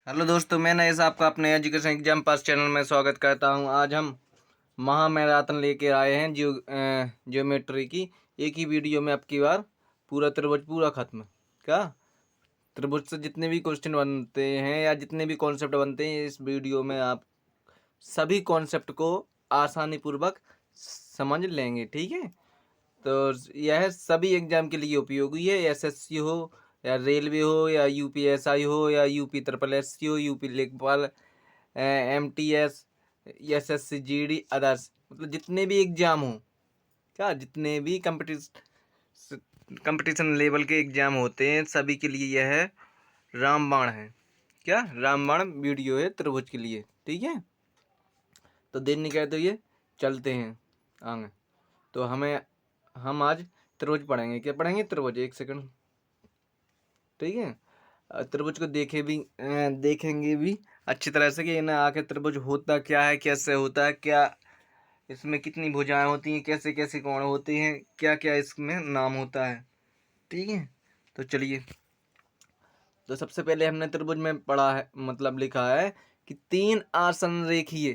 Hello दोस्तों, मैं नरेश आपका अपने एजुकेशन एग्जाम पास चैनल में स्वागत करता हूं। आज हम महा मैराथन लेके आए हैं ज्योमेट्री की। एक ही वीडियो में आपकी बार पूरा त्रिभुज पूरा खत्म। क्या त्रिभुज से जितने भी क्वेश्चन बनते हैं या जितने भी कॉन्सेप्ट बनते हैं, इस वीडियो में आप सभी कॉन्सेप्ट को आसानी पूर्वक समझ लेंगे। ठीक है, तो यह सभी एग्जाम के लिए उपयोगी है। एसएससी हो या रेलवे हो या यूपीएसआई हो या यूपी ट्रिपल एस हो, यूपी लेखपाल, एमटीएस, एसएससी जीडी, अदर्स, मतलब जितने भी एग्जाम हो, क्या जितने भी कंपटीशन लेवल के एग्जाम होते हैं, सभी के लिए यह रामबाण है। क्या रामबाण वीडियो है त्रिभुज के लिए। ठीक है, तो देर नहीं कहते ये चलते हैं आगे। तो हम आज त्रिभुज पढ़ेंगे। क्या पढ़ेंगे? त्रिभुज। एक सेकंड। ठीक है, त्रिभुज को देखेंगे भी अच्छी तरह से कि ना आखिर त्रिभुज होता क्या है, कैसे होता है, क्या इसमें कितनी भुजाएं होती हैं, कैसे कैसे कोण होते हैं, क्या क्या इसमें नाम होता है। ठीक है, तो चलिए। तो सबसे पहले हमने त्रिभुज में पढ़ा है, मतलब लिखा है कि तीन आसनरेखीय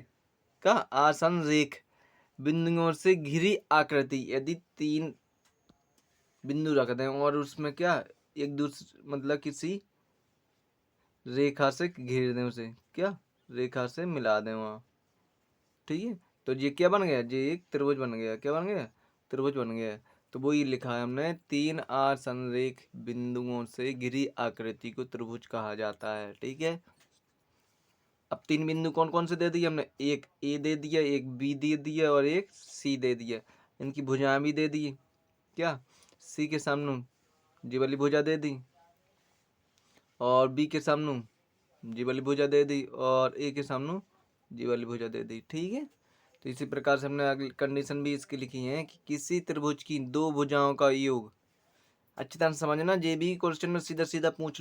का आसनरेख बिंदुओं से घिरी आकृति, यदि तीन बिंदु रख दें और उसमें क्या एक दूसरे मतलब किसी रेखा से घेर दें, उसे क्या रेखा से मिला दें वहाँ। ठीक है, तो ये क्या बन गया? ये एक त्रिभुज बन गया। क्या बन गया? त्रिभुज बन गया। तो वही लिखा है हमने, तीन आसनरेख बिंदुओं से घिरी आकृति को त्रिभुज कहा जाता है। ठीक है, अब तीन बिंदु कौन कौन से दे दिए हमने? एक ए दे दिया, एक बी दे दिया और एक सी दे दिया। इनकी भुजाएं भी दे दी। क्या सी के सामने जी वाली भुजा दे दी और बी के सामने जी वाली भुजा दे दी और ए के सामने जी वाली भुजा दे दी। ठीक है, तो इसी प्रकार से हमने अगली कंडीशन भी इसकी लिखी है कि किसी त्रिभुज की दो भुजाओं का योग। अच्छी तरह से समझना, जे भी क्वेश्चन में सीधा सीधा पूछ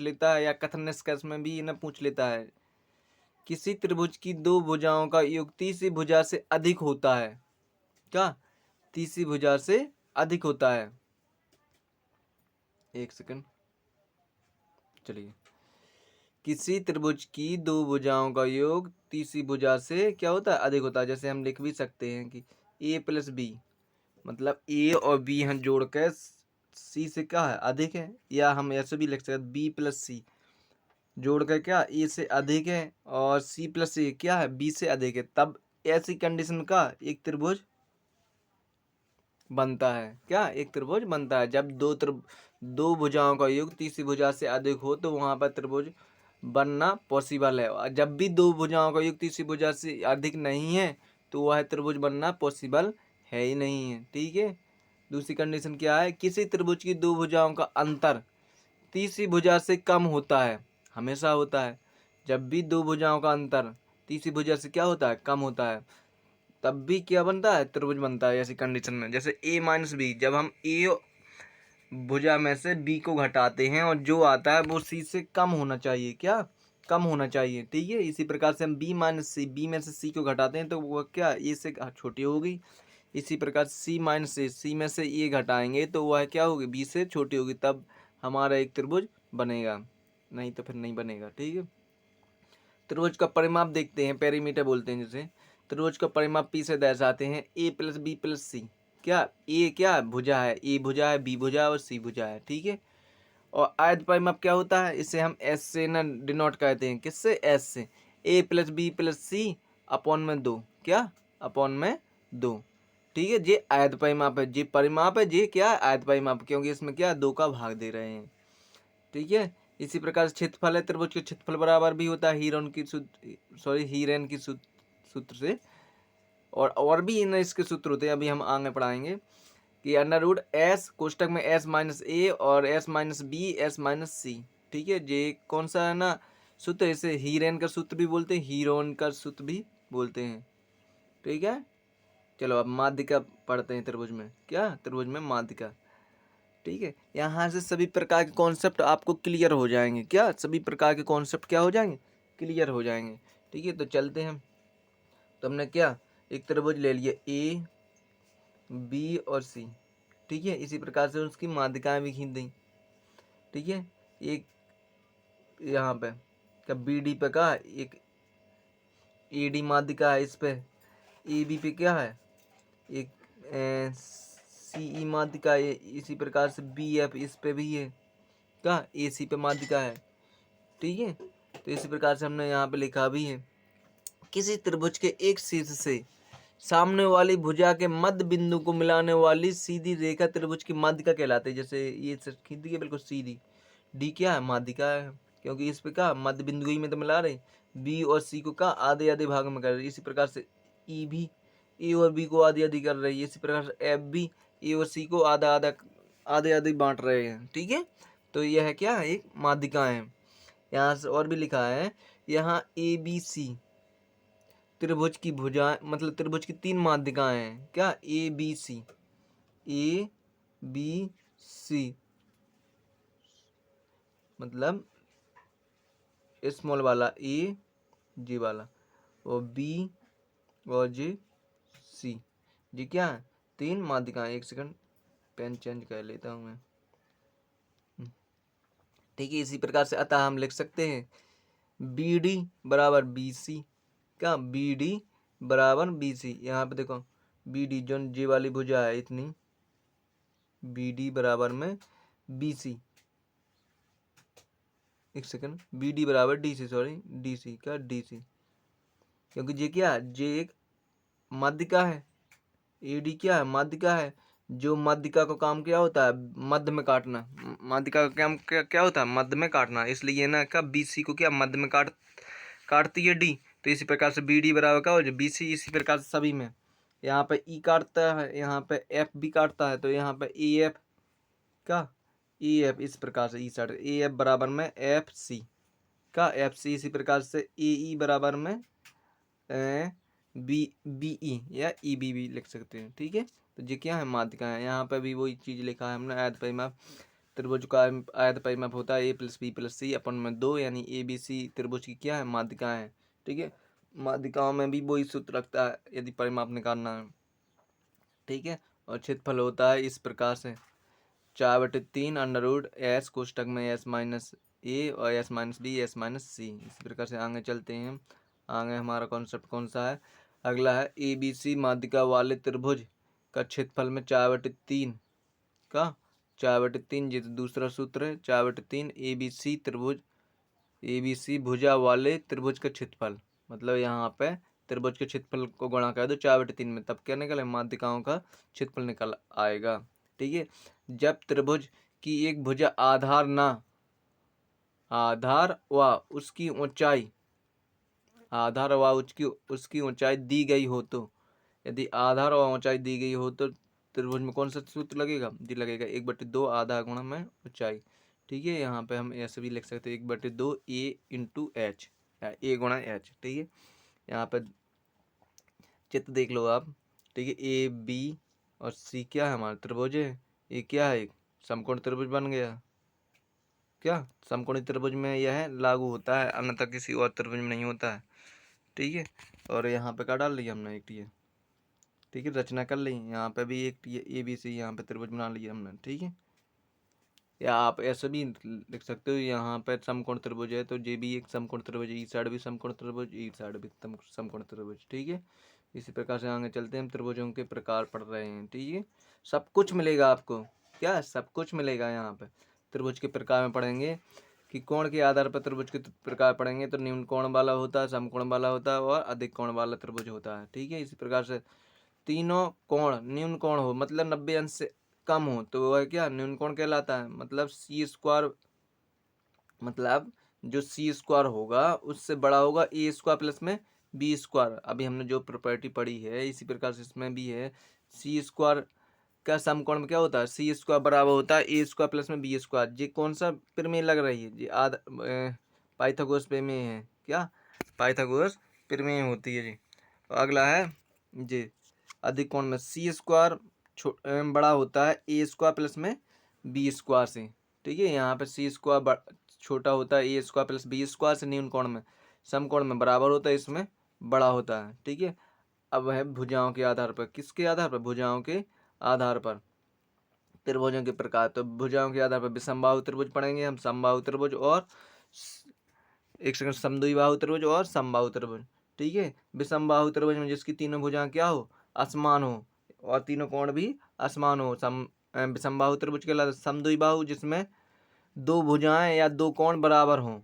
लेता है या कथन निष्कर्ष में भी ना पूछ लेता है। किसी त्रिभुज की दो भुजाओं का योग तीसरी भुजा से अधिक होता है। क्या तीसरी भुजा से अधिक होता है? एक सेकंड, चलिए। किसी त्रिभुज की दो भुजाओं का योग तीसरी भुजा से क्या होता है? अधिक होता है। जैसे हम लिख भी सकते हैं कि ए प्लस बी, मतलब ए और बी हम जोड़ कर सी से क्या है? अधिक है। या हम ऐसे भी लिख सकते हैं बी प्लस सी जोड़ कर क्या ए से अधिक है और सी प्लस ए क्या है? बी से अधिक है। तब ऐसी कंडीशन का एक त्रिभुज बनता है। क्या एक त्रिभुज बनता है? जब दो भुजाओं का योग तीसरी भुजा से अधिक हो तो वहां पर त्रिभुज बनना पॉसिबल है। और जब भी दो भुजाओं का योग तीसरी भुजा से अधिक नहीं है तो वह त्रिभुज बनना पॉसिबल है ही नहीं है। ठीक है, दूसरी कंडीशन क्या है? किसी त्रिभुज की दो भुजाओं का अंतर तीसरी भुजा से कम होता है। हमेशा होता है। जब भी दो भुजाओं का अंतर तीसरी भुजा से क्या होता है? कम होता है, तब भी क्या बनता है? त्रिभुज बनता है। ऐसी कंडीशन में जैसे ए माइनस बी, जब हम ए भुजा में से बी को घटाते हैं और जो आता है वो सी से कम होना चाहिए। क्या कम होना चाहिए? ठीक है, इसी प्रकार से हम बी माइनस सी, बी में से सी को घटाते हैं तो वह क्या ए से छोटी होगी। इसी प्रकार सी माइनस से, सी में से ए घटाएंगे तो वह क्या होगी? बी से छोटी होगी। तब हमारा एक त्रिभुज बनेगा, नहीं तो फिर नहीं बनेगा। ठीक है, त्रिभुज का परिमाप देखते हैं, पेरीमीटर बोलते हैं जिसे। त्रिभुज का परिमाप पी से दर्शाते हैं, ए प्लस बी प्लस सी। क्या ए क्या भुजा है? ए भुजा है, बी भुजा है और सी भुजा है। ठीक है, और आयत परिमाप क्या होता है? इसे हम एस से ना डिनोट करते हैं। किससे? एस से। ए प्लस बी प्लस सी अपॉन में दो। क्या अपॉन में दो। ठीक है, ये आयत परिमाप है, ये परिमाप है, ये क्या आयत परिमाप, क्योंकि इसमें क्या दो का भाग दे रहे हैं। ठीक है, इसी प्रकार से क्षेत्रफल है त्रिभुज के क्षेत्रफल बराबर भी होता है हीरेन की सूत्र से। और भी इन इसके सूत्र होते हैं, अभी हम आगे पढ़ाएंगे कि अंडर रूट एस कोष्टक में एस माइनस ए और S minus B S minus C. ठीक है, ये कौन सा है ना सूत्र? इसे हीरेन का सूत्र भी बोलते हैं, हीरोन का सूत्र भी बोलते हैं। ठीक है, चलो अब माध्यिका पढ़ते हैं त्रिभुज में। क्या त्रिभुज में माध्यिका। ठीक है, यहाँ से सभी प्रकार के कॉन्सेप्ट आपको क्लियर हो जाएंगे। क्या सभी प्रकार के कॉन्सेप्ट क्या हो जाएंगे? क्लियर हो जाएंगे। ठीक है, तो चलते हैं। तो हमने क्या एक त्रिभुज ले लिया ए बी और सी। ठीक है, इसी प्रकार से उसकी माध्यिकाएं भी खींच दी। ठीक है, एक यहाँ पे क्या बी डी पे का एक ए डी माध्यिका है, इस पे ए बी पे क्या है एक सी ई माध्यिका है, इसी प्रकार से बी एफ इस पे भी है क्या ए सी पे माध्यिका है। ठीक है, तो इसी प्रकार से हमने यहाँ पे लिखा भी है। किसी त्रिभुज के एक शीर्ष से सामने वाली भुजा के मध्य बिंदु को मिलाने वाली सीधी रेखा त्रिभुज की माध्यिका कहलाती है। जैसे ये खींच दी है बिल्कुल सीधी, डी क्या है माध्यिका है, क्योंकि इस पे का मध्य बिंदु ही में तो मिला रहे, बी और सी को का आधे आधे भाग में कर रही है। इसी प्रकार से ई भी ए और बी को आधी आधी कर रही है। इसी प्रकार से एफ भी ए और सी को आधा आधा आधे आधे बांट रहे हैं। ठीक है, तो यह क्या है एक माध्यिका है। यहाँ से और भी लिखा है, यहाँ ए बी सी त्रिभुज की भुजा मतलब त्रिभुज की तीन माध्यिकाएं हैं क्या A B C, A B C मतलब स्मॉल वाला ए जी वाला और बी और जी सी, जी क्या है तीन माध्यिकाएं। एक सेकंड पेन चेंज कर लेता हूँ मैं। ठीक है, इसी प्रकार से अतः हम लिख सकते हैं बी डी बराबर बी सी, क्या बी डी बराबर बी सी। यहाँ पे देखो बी डी जो जे वाली भुजा है इतनी, बी डी बराबर में बी सी, एक सेकंड बी डी बराबर D C, sorry D C क्या डी सी, क्योंकि जे क्या जे एक माध्यिका है, ए डी क्या है माध्यिका है। जो माध्यिका का काम क्या होता है मध्य में काटना, माध्यिका का काम क्या होता है मध्य में काटना, इसलिए ना क्या बी सी को क्या मध्य में काटती है डी। तो इसी प्रकार से बी डी बराबर क्या हो जाए बी सी। इसी प्रकार से सभी में यहाँ पे ई काटता है, यहाँ पे एफ भी काटता है, तो यहाँ पे ए एफ का ए एफ, इस प्रकार से ई साइड ए एफ बराबर में एफ सी का एफ सी। इसी प्रकार से ए ई बराबर में बी बी ई या ई बी भी लिख सकते हैं। ठीक है, तो ये क्या है माध्यिका है। यहाँ पे भी वही चीज़ लिखा है हमने, आयत परिमाप त्रिभुज का आयत परिमाप होता है ए प्लस बी प्लस सी अपन में 2, यानी ए बी सी त्रिभुज की क्या है माध्यिका है। ठीक है, माध्यिकाओं में भी वही सूत्र रखता है यदि परिमाप निकालना है। ठीक है, और क्षेत्रफल होता है इस प्रकार से 4/3 अंडर रूट एस कोष्टक में एस माइनस ए और S minus B S minus C. इसी प्रकार से आगे चलते हैं। आगे हमारा कॉन्सेप्ट कौन सा है, अगला है ए बी सी माध्यिका वाले त्रिभुज का क्षेत्रफल में 4/3 का 4/3, ये तो दूसरा सूत्र है 4/3 ए बी सी त्रिभुज ए बी सी भुजा वाले त्रिभुज का क्षेत्रफल, मतलब यहाँ पे त्रिभुज के क्षेत्रफल को गुणा कर दो 4/3 में, तब क्या निकले माध्यिकाओं का क्षेत्रफल निकल आएगा। ठीक है, जब त्रिभुज की एक भुजा आधार व उसकी ऊंचाई उसकी ऊंचाई दी गई हो, तो यदि आधार व ऊंचाई दी गई हो तो त्रिभुज में कौन सा सूत्र लगेगा जी लगेगा 1/2 आधा गुणा में ऊंचाई। ठीक है, यहाँ पे हम ऐसे भी लिख सकते हैं 1/2 ए इंटू एच या ए गुणा एच। ठीक है, यहाँ पे चित्र देख लो आप। ठीक है, ए बी और सी क्या है हमारा त्रिभुज है, ये क्या है एक समकोण त्रिभुज बन गया। क्या समकोणी त्रिभुज में यह लागू होता है, अन्यथा किसी और त्रिभुज में नहीं होता है। ठीक है, और यहाँ पे क्या डाल लिया हमने एक टी, ठीक है रचना कर ली। यहाँ पे भी एक ए बी सी यहाँ पे त्रिभुज बना लिया हमने। ठीक है, या आप ऐसे भी लिख सकते हो, यहाँ पे समकोण त्रिभुज है तो ये भी एक समकोण त्रिभुज, ई साइड भी समकोण त्रिभुज, ई साइड भी समकोण त्रिभुज। ठीक है, इसी प्रकार से आगे चलते हैं, हम त्रिभुजों के प्रकार पढ़ रहे हैं। ठीक है, सब कुछ मिलेगा आपको, क्या सब कुछ मिलेगा यहाँ पे त्रिभुज के प्रकार में पढ़ेंगे कि कोण के आधार पर त्रिभुज के प्रकार पढ़ेंगे तो न्यून कोण वाला होता है, समकोण वाला होता है और अधिक कोण वाला त्रिभुज होता है। ठीक है, इसी प्रकार से तीनों कोण न्यून कोण हो मतलब 90 अंश से कम हो तो वह क्या न्यून कोण कहलाता है। मतलब सी स्क्वायर, मतलब जो सी स्क्वायर होगा उससे बड़ा होगा ए स्क्वायर प्लस में बी स्क्वायर। अभी हमने जो प्रॉपर्टी पढ़ी है इसी प्रकार से इसमें भी है, सी स्क्वायर का समकोण में क्या होता है सी स्क्वायर बराबर होता है ए स्क्वायर प्लस में बी स्क्वायर। ये कौन सा प्रमेय लग रही है जी पाइथागोरस प्रमेय है, क्या पाइथागोरस प्रमेय होती है जी। अगला है जी अधिक कोण में सी स्क्वायर बड़ा होता है ए स्क्वायर प्लस में बी स्क्वायर से। ठीक है, यहाँ पे सी स्क्वायर छोटा होता है ए स्क्वायर प्लस बी स्क्वायर से, न्यून कोण में समकोण में बराबर होता है, इसमें बड़ा होता है। ठीक है, अब है भुजाओं के आधार पर, किसके आधार पर भुजाओं के आधार पर त्रिभुजों के प्रकार। तो भुजाओं के आधार पर विषमबाहु त्रिभुज पढ़ेंगे हम, समबाहु त्रिभुज और एक सेकंड, समद्विबाहु त्रिभुज और समबाहु त्रिभुज, ठीक है। विषमबाहु त्रिभुज में जिसकी तीनों भुजाएं क्या हो, असमान हो और तीनों कोण भी असमान हो, विषमबाहु त्रिभुज कहलाता है। समद्विबाहु जिसमें दो भुजाएं या दो कोण बराबर हों,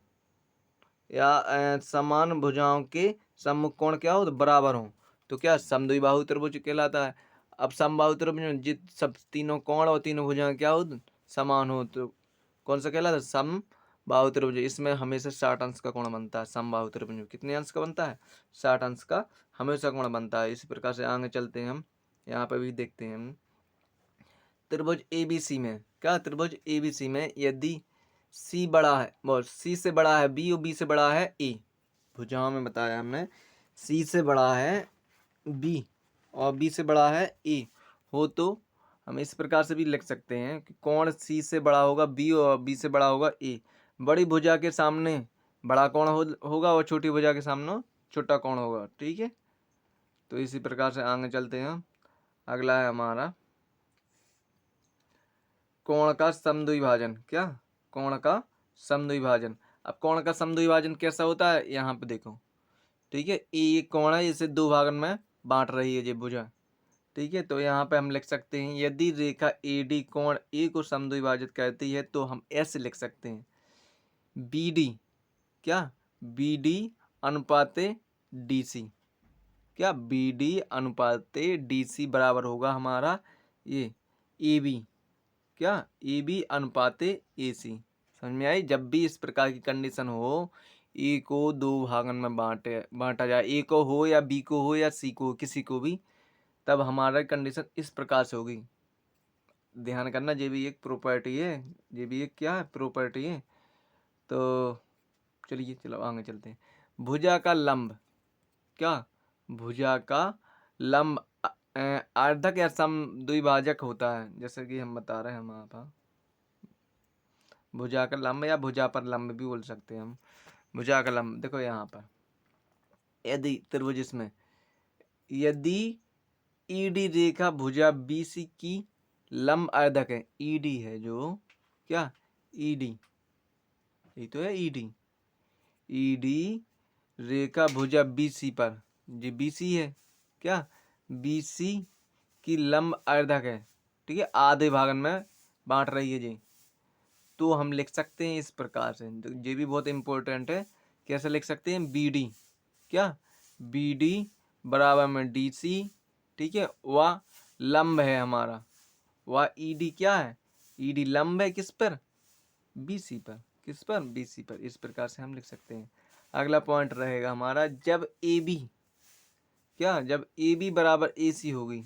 या समान भुजाओं के सम्मुख कोण क्या हो, तो बराबर हो, तो क्या समद्विबाहु त्रिभुज कहलाता है। अब समबाहु त्रिभुज में जित सब तीनों कोण और तीनों भुजाएं क्या हो, समान हो, तो कौन सा कहलाता है, समबाहु त्रिभुज। इसमें हमेशा 60 अंश का कोण बनता है। समबाहु त्रिभुज में कितने अंश का बनता है, 60 अंश का हमेशा कोण बनता है। इसी प्रकार से आगे चलते हैं हम, यहाँ पे भी देखते हैं हम त्रिभुज एबीसी में। क्या त्रिभुज एबीसी में यदि सी बड़ा है, और सी से बड़ा है बी और बी से बड़ा है ए, भुजाओं में बताया हमने, सी से बड़ा है बी और बी से बड़ा है ए हो, तो हम इस प्रकार से भी लिख सकते हैं कि कोण सी से बड़ा होगा बी और बी से बड़ा होगा ए। बड़ी भुजा के सामने बड़ा कोण होगा और छोटी भुजा के सामने छोटा कोण होगा, ठीक है। तो इसी प्रकार से आगे चलते हैं। अगला है हमारा कोण का समद्विभाजन। क्या, कोण का समद्विभाजन। अब कोण का समद्विभाजन कैसा होता है, यहाँ पे देखो, ठीक है। ये कोण है, इसे दो भागन में बांट रही है ये भुजा, ठीक है। तो यहाँ पे हम लिख सकते हैं यदि रेखा एडी कोण ए को समद्विभाजित करती है तो हम ऐसे लिख सकते हैं बी डी, क्या बी डी अनुपाते डी सी, क्या बी डी अनुपाते डी सी बराबर होगा हमारा ये ए बी, क्या ए बी अनुपाते ए सी। समझ में आई। जब भी इस प्रकार की कंडीशन हो, ए को दो भागन में बांटा जाए, ए को हो या बी को हो या सी को हो, किसी को भी, तब हमारा कंडीशन इस प्रकार से होगी। ध्यान करना, ये भी एक प्रॉपर्टी है, ये भी एक क्या है, प्रॉपर्टी है। तो चलिए, चलो आगे चलते हैं। भुजा का लंब, क्या भुजा का लंब आर्धक या समद्विभाजक होता है, जैसे कि हम बता रहे हैं हम आप, भुजा का लंब या भुजा पर लंब भी बोल सकते हैं हम। भुजा का लंब देखो यहाँ पर, यदि त्रिभुज इसमें यदि ईडी रेखा भुजा बीसी की लंब आर्धक है, ईडी है जो, क्या ईडी, ये तो है ईडी, ईडी रेखा भुजा बीसी पर, जी बीसी है, क्या बीसी की लंब आर्धक है, ठीक है, आधे भागन में बांट रही है जी, तो हम लिख सकते हैं इस प्रकार से। तो ये भी बहुत इंपॉर्टेंट है, कैसे लिख सकते हैं, बी डी, क्या बी डी बराबर में डी सी, ठीक है, वह लंब है हमारा, वह ई डी क्या है, ई डी लंब है किस पर, बी सी पर, किस पर, बी सी पर। इस प्रकार से हम लिख सकते हैं। अगला पॉइंट रहेगा हमारा, जब ए बी, क्या जब ए बी बराबर ए सी होगी,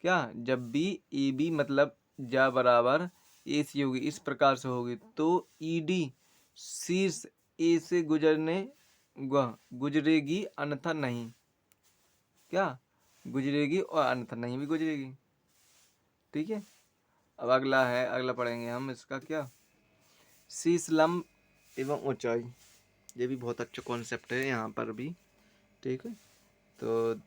क्या जब भी ए बी मतलब जा बराबर ए सी होगी, इस प्रकार से होगी, तो ई डी शीर्ष ए से गुजरेगी अन्यथा नहीं, क्या गुजरेगी और अन्यथा नहीं भी गुजरेगी, ठीक है। अब अगला है, अगला पढ़ेंगे हम इसका, क्या शीर्ष लंब एवं ऊंचाई। ये भी बहुत अच्छा कॉन्सेप्ट है यहाँ पर भी, ठीक है। तो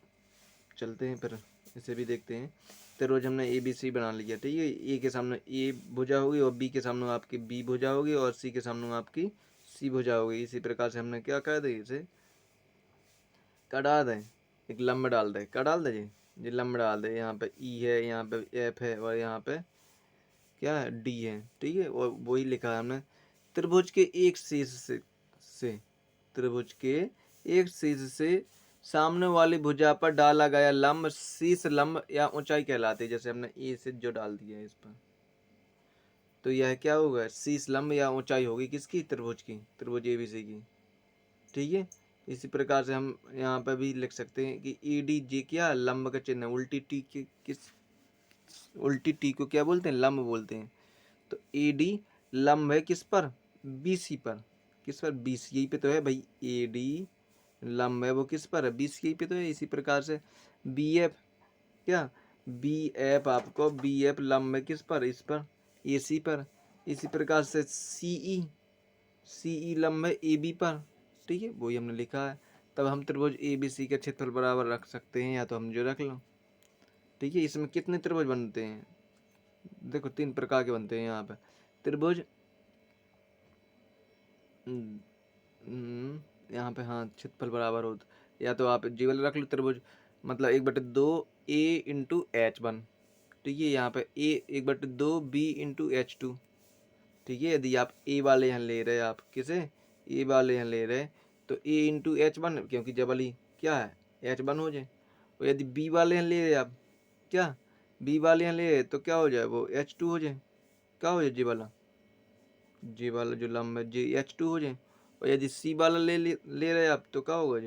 चलते हैं फिर, इसे भी देखते हैं। तो रोज हमने ए बी सी बना लिया, ठीक है। ए के सामने ए भुजा होगी और बी के सामने आपकी बी भुजा होगी और सी के सामने आपकी सी भुजा होगी। इसी प्रकार से हमने क्या कर दे, इसे कटा दें, एक लंब डाल दे, क्या डाल दे जी, ये लंब डाल दे। यहाँ पे ई है, यहाँ पे एफ है और यहाँ पे क्या है, डी है, ठीक है। और वही लिखा है हमने, त्रिभुज के एक शीर्ष से त्रिभुज के एक शीर्ष से सामने वाली भुजा पर डाला गया लंब शीर्ष लंब या ऊंचाई कहलाती है। जैसे हमने ए से जो डाल दिया है इस पर, तो यह क्या होगा, शीर्ष लंब या ऊंचाई होगी किसकी, त्रिभुज की, त्रिभुज एबीसी की, ठीक है। इसी प्रकार से हम यहाँ पर भी लिख सकते हैं कि ई डी जे क्या लंब का चिन्ह है, उल्टी टी की किस, उल्टी टी को क्या बोलते हैं, लंब बोलते हैं। तो ए डी लंब है किस पर, बी सी पर, किस पर, बी सी, यही पे तो है भाई, ए डी लंब है वो किस पर है, बी सी, यही पे तो है। इसी प्रकार से बी एफ, क्या बी एफ आपको बी एफ लंब है किस पर, इस पर, ए सी पर। इसी प्रकार से सी ई, सी ई लंब है ए बी पर, ठीक है, वही हमने लिखा है। तब हम त्रिभुज ए बी सी का क्षेत्रफल बराबर रख सकते हैं, या तो हम जो रख लो, ठीक है। इसमें कितने त्रिभुज बनते हैं, देखो 3 प्रकार के बनते हैं यहाँ पे त्रिभुज, यहाँ पे हाँ क्षेत्रफल बराबर हो, या तो आप जी वाला रख लो त्रिभुज, मतलब 1/2 A × H1, ठीक है। यहाँ पे ए 1/2 B × H2, ठीक है। यदि आप ए वाले यहाँ ले रहे, आप किसे ए वाले यहाँ ले रहे, तो A × H1, क्योंकि जबली क्या है H1 हो जाए। और यदि बी वाले यहाँ ले रहे आप, क्या बी वाले यहाँ ले रहे, तो क्या हो जाए वो H2 हो जाए। क्या हो जाए जी वाला जो लंब है जी H2 हो जाए। और यदि सी वाला ले रहे आप, तो क्या होगा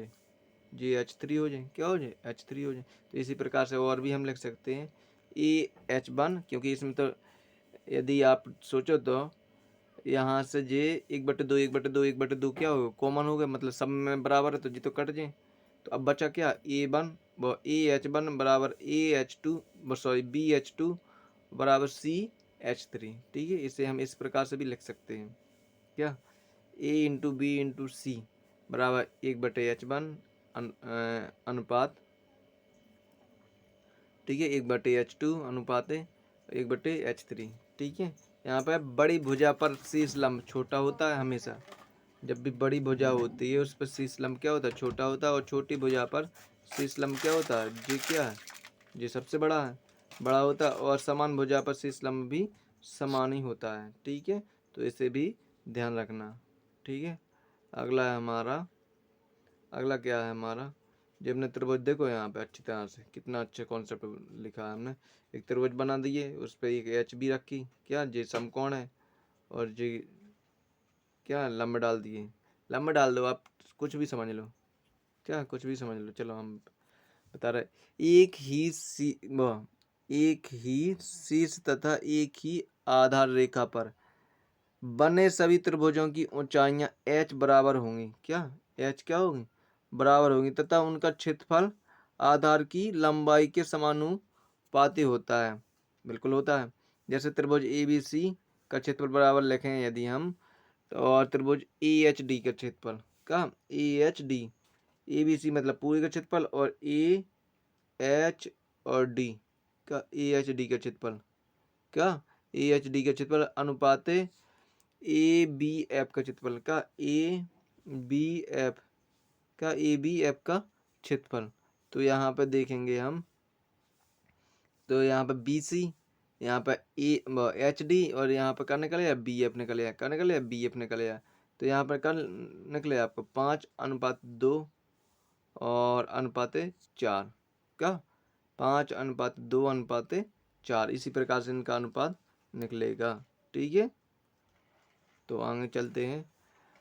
जी H3 हो जाए। क्या हो जाए H3 हो जाए। तो इसी प्रकार से और भी हम लिख सकते हैं AH1, क्योंकि इसमें तो यदि आप सोचो तो यहाँ से जे 1/2 क्या होगा, कॉमन हो गया, मतलब सब में बराबर है तो जी तो कट जाए। तो अब बचा क्या A1 AH1 बराबर AH2 सॉरी BH2 बराबर CH3, ठीक है। इसे हम इस प्रकार से भी लिख सकते हैं, क्या A × B × C बराबर 1/H1 अनुपात, ठीक है, 1/H2 अनुपात 1/H3, ठीक है। यहाँ पर बड़ी भुजा पर शीर्ष लंब छोटा होता है हमेशा। जब भी बड़ी भुजा होती है उस पर शीर्ष लंब क्या होता है, छोटा होता है। और छोटी भुजा पर शीर्ष लंब क्या होता है, जी क्या है, जी सबसे बड़ा है, बड़ा होता है। और समान भुजा पर शीर्ष लंब भी समान ही होता है, ठीक है। तो इसे भी ध्यान रखना, ठीक है। अगला है हमारा, अगला क्या है हमारा, जब हमने त्रिभुज देखो यहाँ पे अच्छी तरह से कितना अच्छा कॉन्सेप्ट लिखा है हमने। एक त्रिभुज बना दिए, उस पर एक एच बी रखी, क्या जे समकोण है, और जी क्या लंब डाल दिए। लंब डाल दो आप, कुछ भी समझ लो, क्या कुछ भी समझ लो। चलो हम बता रहे, एक ही शीर्ष तथा एक ही आधार रेखा पर बने सभी त्रिभुजों की ऊंचाइयां h बराबर होंगी। क्या h क्या होगी, बराबर होगी, तथा उनका क्षेत्रफल आधार की लंबाई के समानुपाती होता है। बिल्कुल होता है। जैसे त्रिभुज ABC का क्षेत्रफल बराबर लिखें यदि हम, तो और त्रिभुज AHD का क्षेत्रफल, का AHD, ABC मतलब पूरे का क्षेत्रफल, और AH और D का AHD का क्षेत्रफल, क्या AHD का क्षेत्रफल अनुपात ABF का क्षेत्रफल, का ABF का ABF का क्षेत्रफल। तो यहाँ पे देखेंगे हम, तो यहाँ पे BC, यहाँ पे HD, और यहाँ पे क्या निकलेगा BF निकलेगा, क्या निकलेगा BF निकलेगा। तो यहाँ पर क्या निकले आपको 5:2 और अनुपात 4, क्या 5:2:4, इसी प्रकार से इनका अनुपात निकलेगा, ठीक है। तो आगे चलते हैं।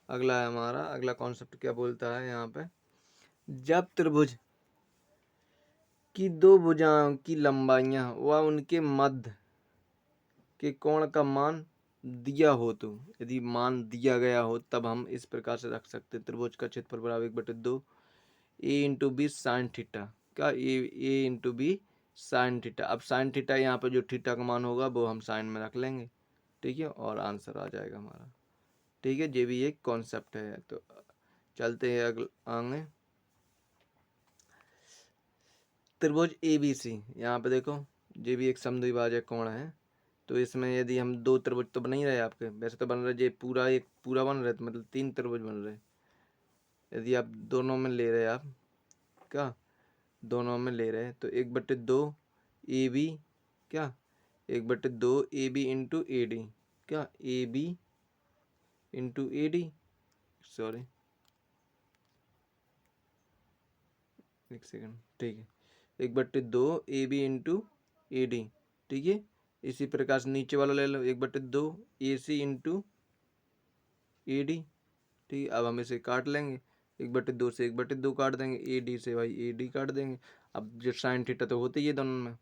अगला है हमारा, अगला कॉन्सेप्ट क्या बोलता है यहाँ पे, जब त्रिभुज की दो भुजाओं की लंबाइयां व उनके मध्य के कोण का मान दिया हो, तो यदि मान दिया गया हो तब हम इस प्रकार से रख सकते हैं, त्रिभुज का क्षेत्रफल बराबर 1/2 A × B sin थीटा, क्या A × B sin थीटा। अब sin थीटा यहाँ पे जो थीटा का मान होगा वो हम साइन में रख लेंगे, ठीक है, और आंसर आ जाएगा हमारा, ठीक है। ये भी एक कॉन्सेप्ट है। तो चलते हैं आगे, त्रिभुज ABC, यहाँ पे देखो ये भी एक समद्विभाजक कोण है। तो इसमें यदि हम दो त्रिभुज तो बन ही रहे आपके, वैसे तो बन रहे, ये पूरा एक पूरा बन रहे, तो मतलब 3 त्रिभुज बन रहे। यदि आप दोनों में ले रहे आप, क्या दोनों में ले रहे, तो 1/2 AB, क्या 1/2 AB × AD, क्या AB × AD, सॉरी एक सेकंड, ठीक है, 1/2 AB × AD, ठीक है। इसी प्रकार से नीचे वाला ले लो 1/2 AC × AD, ठीक है। अब हम इसे काट लेंगे, 1/2 से 1/2 काट देंगे, AD से भाई AD काट देंगे। अब जो साइन थीटा तो होते ही है दोनों में,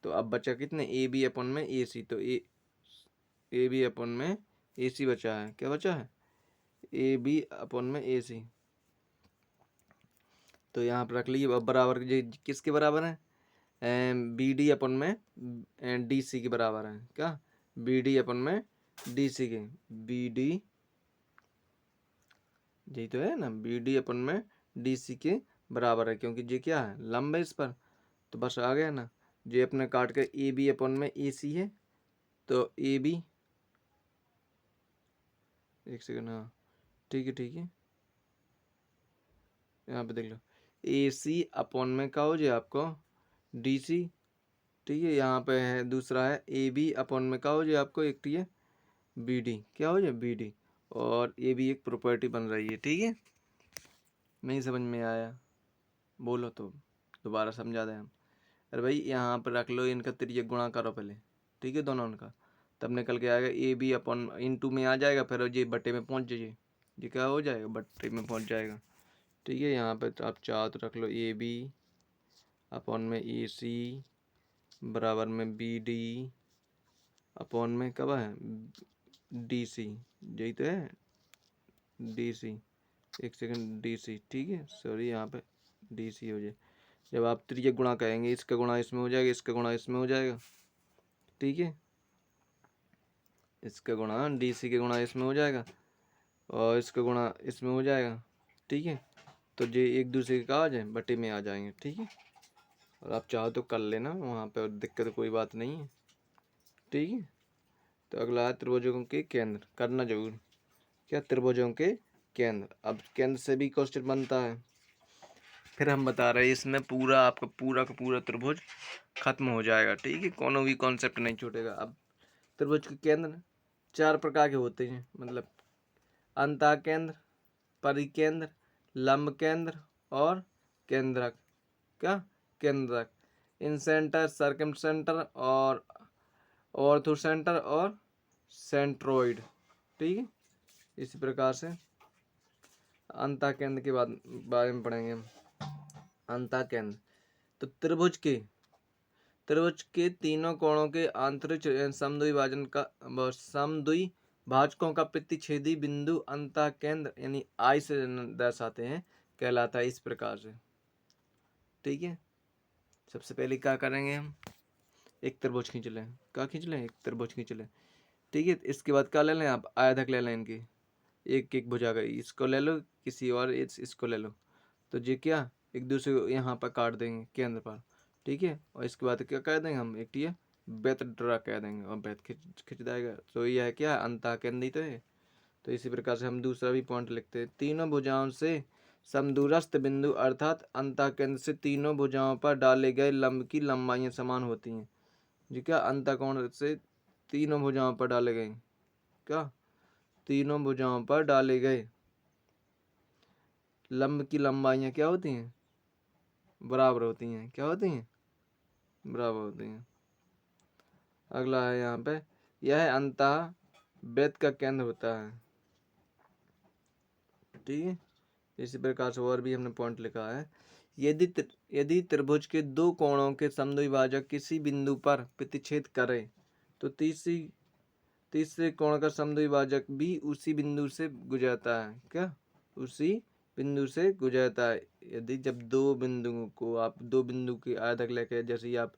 तो अब बचा कितने AB अपन में AC, तो AB अपन में AC बचा है, क्या बचा है AB अपन में AC। तो यहाँ पर रख लीजिए, अब बराबर किसके बराबर है, BD अपन में DC के बराबर है, क्या BD अपन में DC के, BD यही तो है ना, BD अपन में DC के बराबर है, क्योंकि ये क्या है लंब है इस पर, तो बस आ गया ना। ये अपने काट के AB अपन में AC है, तो AB, एक सेकंड, हाँ ठीक है, ठीक है, यहाँ पे देख लो ए सी अपॉन में क्या हो जाए आपको डी सी, ठीक है। यहाँ पे है दूसरा है ए बी अपॉन में क्या हो जाए आपको एक है बी डी, क्या हो जाए बी डी, और ये भी एक प्रॉपर्टी बन रही है, ठीक है। नहीं समझ में आया बोलो तो दोबारा समझा दें हम। अरे भाई यहाँ पर रख लो, इनका तिर्यक गुणा करो पहले, ठीक है, दोनों उनका, तब निकल के आएगा ए बी अपॉन इंटू में आ जाएगा, फिर ये बटे में पहुँच जाइए, ये क्या हो जाएगा बटे में पहुँच जाएगा, ठीक है। यहाँ पे तो आप चाहो तो रख लो ए बी अपॉन में ए सी बराबर में बी डी अपॉन में कब है डी सी, यही तो है डी सी, एक सेकंड डी सी, ठीक है, सॉरी यहाँ पे डी सी हो जाए। जब आप त्रिज्यक गुणा कहेंगे इसका गुणा इसमें हो जाएगा, इसका गुणा इसमें हो जाएगा, ठीक है, इसका गुणा डी सी के गुणा इसमें हो जाएगा और इसका गुणा इसमें हो जाएगा, ठीक है। तो ये एक दूसरे के कहा जाए बटे में आ जाएंगे, ठीक है। और आप चाहो तो कर लेना वहाँ पे, और दिक्कत कोई बात नहीं है, ठीक है। तो अगला है त्रिभुजों के केंद्र, करना जरूर क्या त्रिभुजों के केंद्र। अब केंद्र से भी क्वेश्चन बनता है, फिर हम बता रहे हैं इसमें पूरा आपका पूरा का पूरा त्रिभुज खत्म हो जाएगा, ठीक है, कोनो भी कॉन्सेप्ट नहीं छूटेगा। अब त्रिभुज के केंद्र 4 प्रकार के होते हैं, मतलब अंतः केंद्र, परिकेंद्र, लंब केंद्र और केंद्रक, क्या केंद्रक, इन सेंटर, सर्कम सेंटर और ऑर्थो सेंटर और सेंट्रोइड, ठीक है। इसी प्रकार से अंतः केंद्र के बारे में पढ़ेंगे हम। अंतः केंद्र तो त्रिभुज के तीनों कोणों के आंतरिक समद्विभाजन का समद्विभाजकों का प्रतिच्छेदी बिंदु अंतः केंद्र यानी आई से दर्शाते हैं, कहलाता है इस प्रकार से, ठीक है। सबसे पहले क्या करेंगे हम, एक त्रिभुज खींच लें, क्या खींच लें, एक त्रिभुज खींच लें, ठीक है। इसके बाद क्या ले लें आप, आयतक ले लें इनकी, एक एक भुजा का, इसको ले लो किसी और इसको ले लो, तो ये क्या एक दूसरे को यहाँ पर काट देंगे केंद्र पर, ठीक है। और इसके बाद क्या कह देंगे हम, एक ये बेत ड्रा कह देंगे और बेत खिंच जाएगा, तो यह है क्या अंतः केंद्र ही तो है। तो इसी प्रकार से हम दूसरा भी पॉइंट लिखते हैं, तीनों भुजाओं से समदूरस्थ बिंदु अर्थात अंतः केंद्र से तीनों भुजाओं पर डाले गए लंब की लंबाइयाँ समान होती हैं, जी क्या अंतः कोण से तीनों भुजाओं पर डाले गए, क्या तीनों भुजाओं पर डाले गए लंब की लंबाइयाँ क्या होती हैं, बराबर होती हैं, क्या होती हैं, बराबर होती हैं। अगला है यहाँ पे, यह अंतः वृत्त का केंद्र होता है, ठीक है। इसी प्रकार से और भी हमने पॉइंट लिखा है, यदि त्रिभुज के दो कोणों के समद्विभाजक किसी बिंदु पर प्रतिच्छेद करे तो तीसरे कोण का समद्विभाजक भी उसी बिंदु से गुजरता है, क्या उसी बिंदु से गुजरता है। यदि जब दो बिंदुओं को आप दो बिंदु की आयतक लेके जैसे ही आप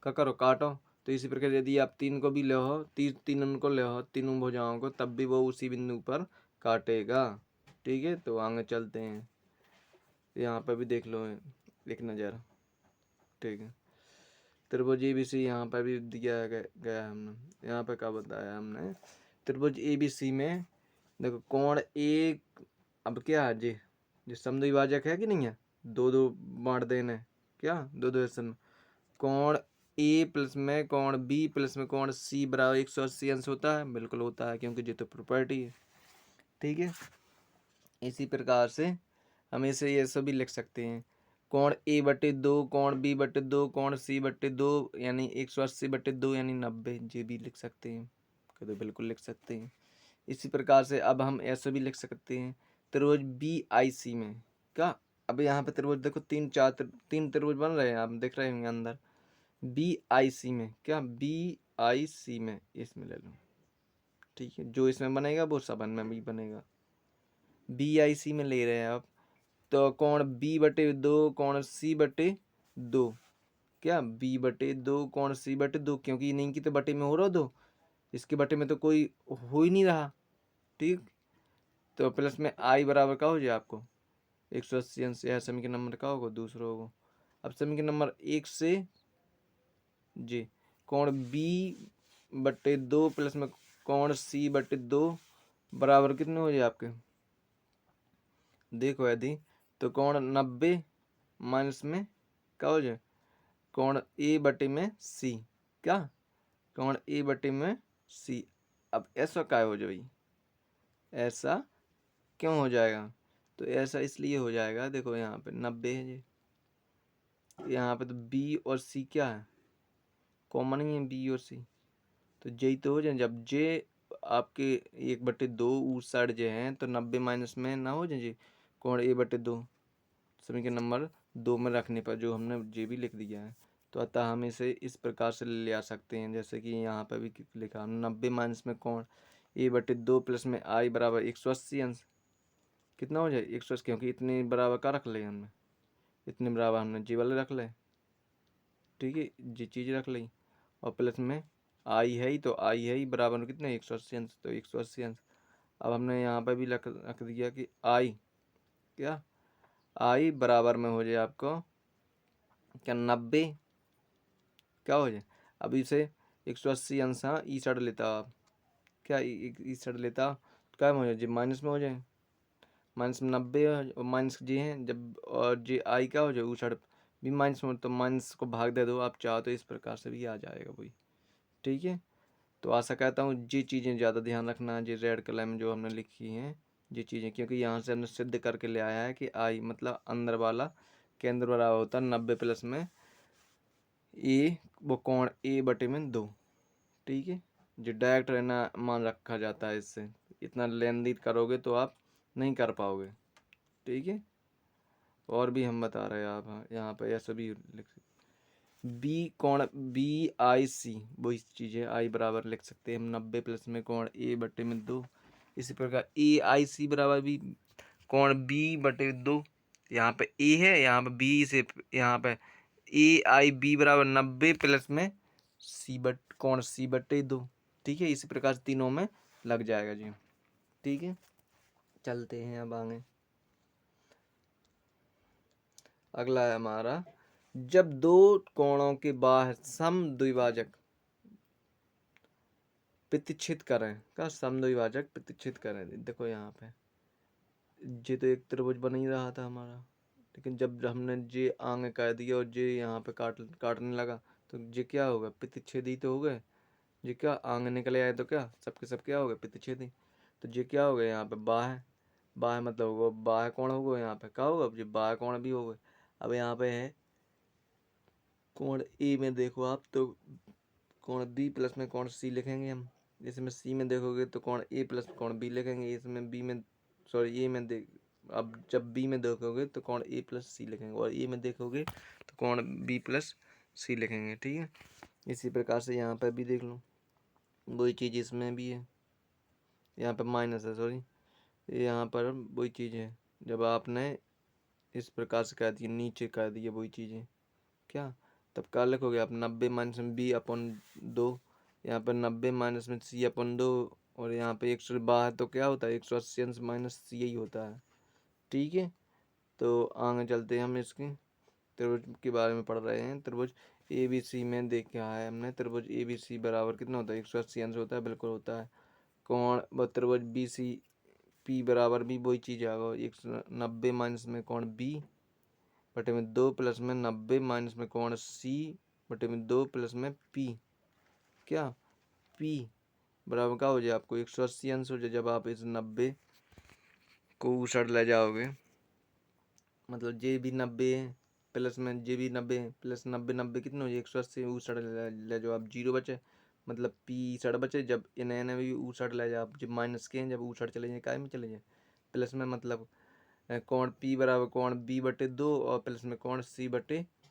क्या करो काटो, तो इसी प्रकार यदि आप तीन को भी ले हो तीनों को ले हो तीनों भुजाओं को, तब भी वो उसी बिंदु पर काटेगा, ठीक है। तो आगे चलते हैं, यहाँ पर भी देख लो एक नज़र, ठीक है। त्रिभुज ABC यहाँ पर भी दिया गया हमने, यहाँ पर क्या बताया हमने, त्रिभुज ABC में देखो कोण एक, अब क्या है जी समद्विभाजक है कि नहीं है, दो दो बांट देने, क्या दो दो हिस्से में, कोण A प्लस में कोण B प्लस में कोण C बराबर 180 अंश होता है, बिल्कुल होता है क्योंकि ये तो प्रॉपर्टी है, ठीक है। इसी प्रकार से हम इसे ये सभी लिख सकते हैं, कोण A/2 कोण B/2 कोण C/2 यानी 180/2 यानी 90, ये भी लिख सकते हैं, तो बिल्कुल लिख सकते हैं। इसी प्रकार से अब हम ऐसे भी लिख सकते हैं, त्रिभुज BIC में क्या, अब यहाँ पे त्रिभुज देखो तीन त्रिभुज बन रहे हैं, आप देख रहे होंगे अंदर, BIC में क्या BIC में इसमें ले लो, ठीक है, जो इसमें बनेगा वो सब में भी बनेगा, BIC में ले रहे हैं आप, तो कोण B/2 कोण C/2, क्या B/2 कोण C/2, क्योंकि इन्हीं की तो बटे में हो रहा दो, इसके बटे में तो कोई हो ही नहीं रहा, ठीक। तो प्लस में I बराबर का हो जाए आपको 180 अंश, यह समी के नंबर का होगा दूसरा होगा। अब समी के नंबर 1 से जी कोण B/2 प्लस में कोण C/2 बराबर कितने हो जाए आपके, देखो यदि तो कोण 90 माइनस में क्या हो जाए, कोण ए बटे में सी, क्या कोण ए बटे में सी। अब ऐसा क्या हो जाए, ऐसा क्यों हो जाएगा, तो ऐसा इसलिए हो जाएगा, देखो यहाँ पे 90 है जी, यहाँ पे तो बी और सी क्या है, कॉमन ही है बी और सी, तो जे तो हो जाए, जब जे आपके 1/2 उस साइड जे हैं तो 90 माइनस में ना हो जाए जी, कोण a/2 समीकरण नंबर 2 में रखने पर जो हमने जे भी लिख दिया है। तो अतः हम इसे इस प्रकार से ले आ सकते हैं, जैसे कि यहाँ पर भी लिखा 90 माइनस में कोण a/2 प्लस में आई बराबर 180 अंश, कितना हो जाए 180, क्योंकि इतने बराबर का रख ले हमने, इतने बराबर हमने जी वाले रख ले, ठीक है, जी चीज़ रख ली, और प्लस में आई है ही, तो आई है ही बराबर कितने 180 अंश, तो 180 अंश। अब हमने यहाँ पर भी रख दिया कि आई क्या, आई बराबर में हो जाए आपको क्या 90 क्या हो जाए, अब इसे 180 अंश हाँ ई साइड लेता आप, क्या ई साइड लेता तो क्या हो जाए जी माइनस में हो जाए, माइनस में 90 और माइनस जे हैं जब, और जे आई क्या हो जाए उस साइड भी माइनस में, तो माइनस को भाग दे दो आप चाहो तो इस प्रकार से भी आ जाएगा वही, ठीक है। तो आशा करता हूँ ये चीज़ें ज़्यादा ध्यान रखना, ये रेड कलर में जो हमने लिखी हैं ये चीज़ें, क्योंकि यहाँ से हमने सिद्ध करके ले आया है कि आई मतलब अंदर वाला केंद्र बराबर होता है 90 प्लस में ए, वो कोण a/2, ठीक है। जो डायरेक्ट रहना मान रखा जाता है, इससे इतना लेंदी करोगे तो आप नहीं कर पाओगे, ठीक है। और भी हम बता रहे हैं, आप यहाँ पर ऐसा भी लिख बी कोण BIC वही चीज़ है, आई बराबर लिख सकते हैं हम 90 प्लस में कोण a/2, इसी प्रकार AIC बराबर भी कोण B/2, यहाँ पे ए है, यहाँ पे बी से, यहाँ पे AIB बराबर 90 प्लस में कोण C/2, ठीक है। इसी प्रकार से तीनों में लग जाएगा जी, ठीक है। चलते हैं अब आगे, अगला है हमारा, जब दो कोणों के बाह्य समद्विभाजक प्रतिच्छेद करें, का समद्विभाजक प्रतिच्छेद करें, देखो यहाँ पे जे तो एक त्रिभुज बन ही रहा था हमारा, लेकिन जब हमने जे आगे कर दिया और जे यहाँ पे काटने लगा, तो जे क्या होगा प्रतिच्छेदी तो हो गए, जे क्या आगे निकले आए तो क्या सबके सब क्या हो गए प्रतिच्छेदी, तो जे क्या हो गया यहाँ पे बाह्य, बाह्य मतलब होगा बाह्य कोण होगा, यहाँ पे क्या होगा जो बाह्य कोण भी होगा। अब यहाँ पे है कोण ए में देखो आप, तो कोण बी प्लस में कोण सी लिखेंगे हम, इसमें सी में देखोगे तो कोण ए प्लस कोण बी लिखेंगे, इसमें बी में सॉरी ए में देख, अब जब बी में देखोगे तो कोण ए प्लस सी लिखेंगे, और ए में देखोगे तो कोण बी प्लस सी लिखेंगे, ठीक है। इसी प्रकार से यहाँ पर भी देख लो, वही चीज़ इसमें भी है, यहाँ पर माइनस है सॉरी, यहाँ पर वही चीज़ है, जब आपने इस प्रकार से कर दिया नीचे कर दिया वही चीज़ें क्या, तब क्या लिखोगे आप 90 माइनस में B/2, यहाँ पर 90 माइनस में C/2, और यहाँ पे 112 तो क्या होता है 180 अंश माइनस सी ही होता है, ठीक है। तो आगे चलते हैं, हम इसके त्रिभुज के बारे में पढ़ रहे हैं। त्रिभुज ABC में देखा है हमने, त्रिभुज ABC बराबर कितना होता है 180 अंश होता है, बिल्कुल होता है। कोण व त्रिभुज BCP बराबर भी वही चीज़ आएगा 190 माइनस में कोण B/2 प्लस में 90 माइनस में कोण C/2 प्लस में P, क्या P बराबर क्या हो जाए आपको 180 अंश हो जाए, जब आप इस 90 को उस साइड ले जाओगे, मतलब जे भी 90 है प्लस में जे भी 90 है प्लस 90 कितना हो जाए 180, उस साइड ले जाओ आप, जीरो बचे मतलब P साइड बचे, जब इन्हें भी उस साइड ले जाओ आप, जब माइनस के हैं जब उस साइड चले जाए काय में चले जाए प्लस में, मतलब कोण P बराबर कोण B/2 और प्लस में कोण C/2,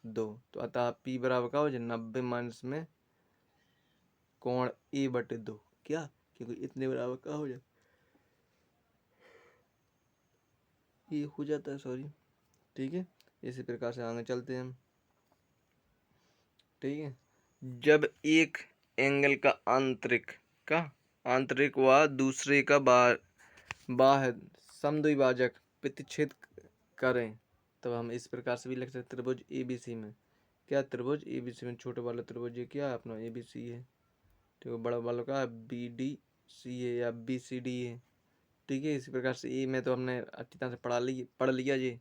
तो अतः P बराबर क्या हो जाए 90 माइनस में कोण A/2, क्या क्योंकि इतने बराबर क्या हो जाए ये हो जाता है सॉरी, ठीक है। इसी प्रकार से आगे चलते हैं हम, ठीक है। जब एक एंगल का आंतरिक व दूसरे का बाह्य समद्विभाजक प्रतिच्छेद करें, तब हम इस प्रकार से भी लिख सकते त्रिभुज ABC में, क्या त्रिभुज ABC में छोटे वाला त्रिभुज ये क्या है अपना ABC है, ठीक है, बड़ा वाला का BDC है या BCD है, ठीक है। इसी प्रकार से ए में तो हमने अच्छी तरह से पढ़ लिया जी,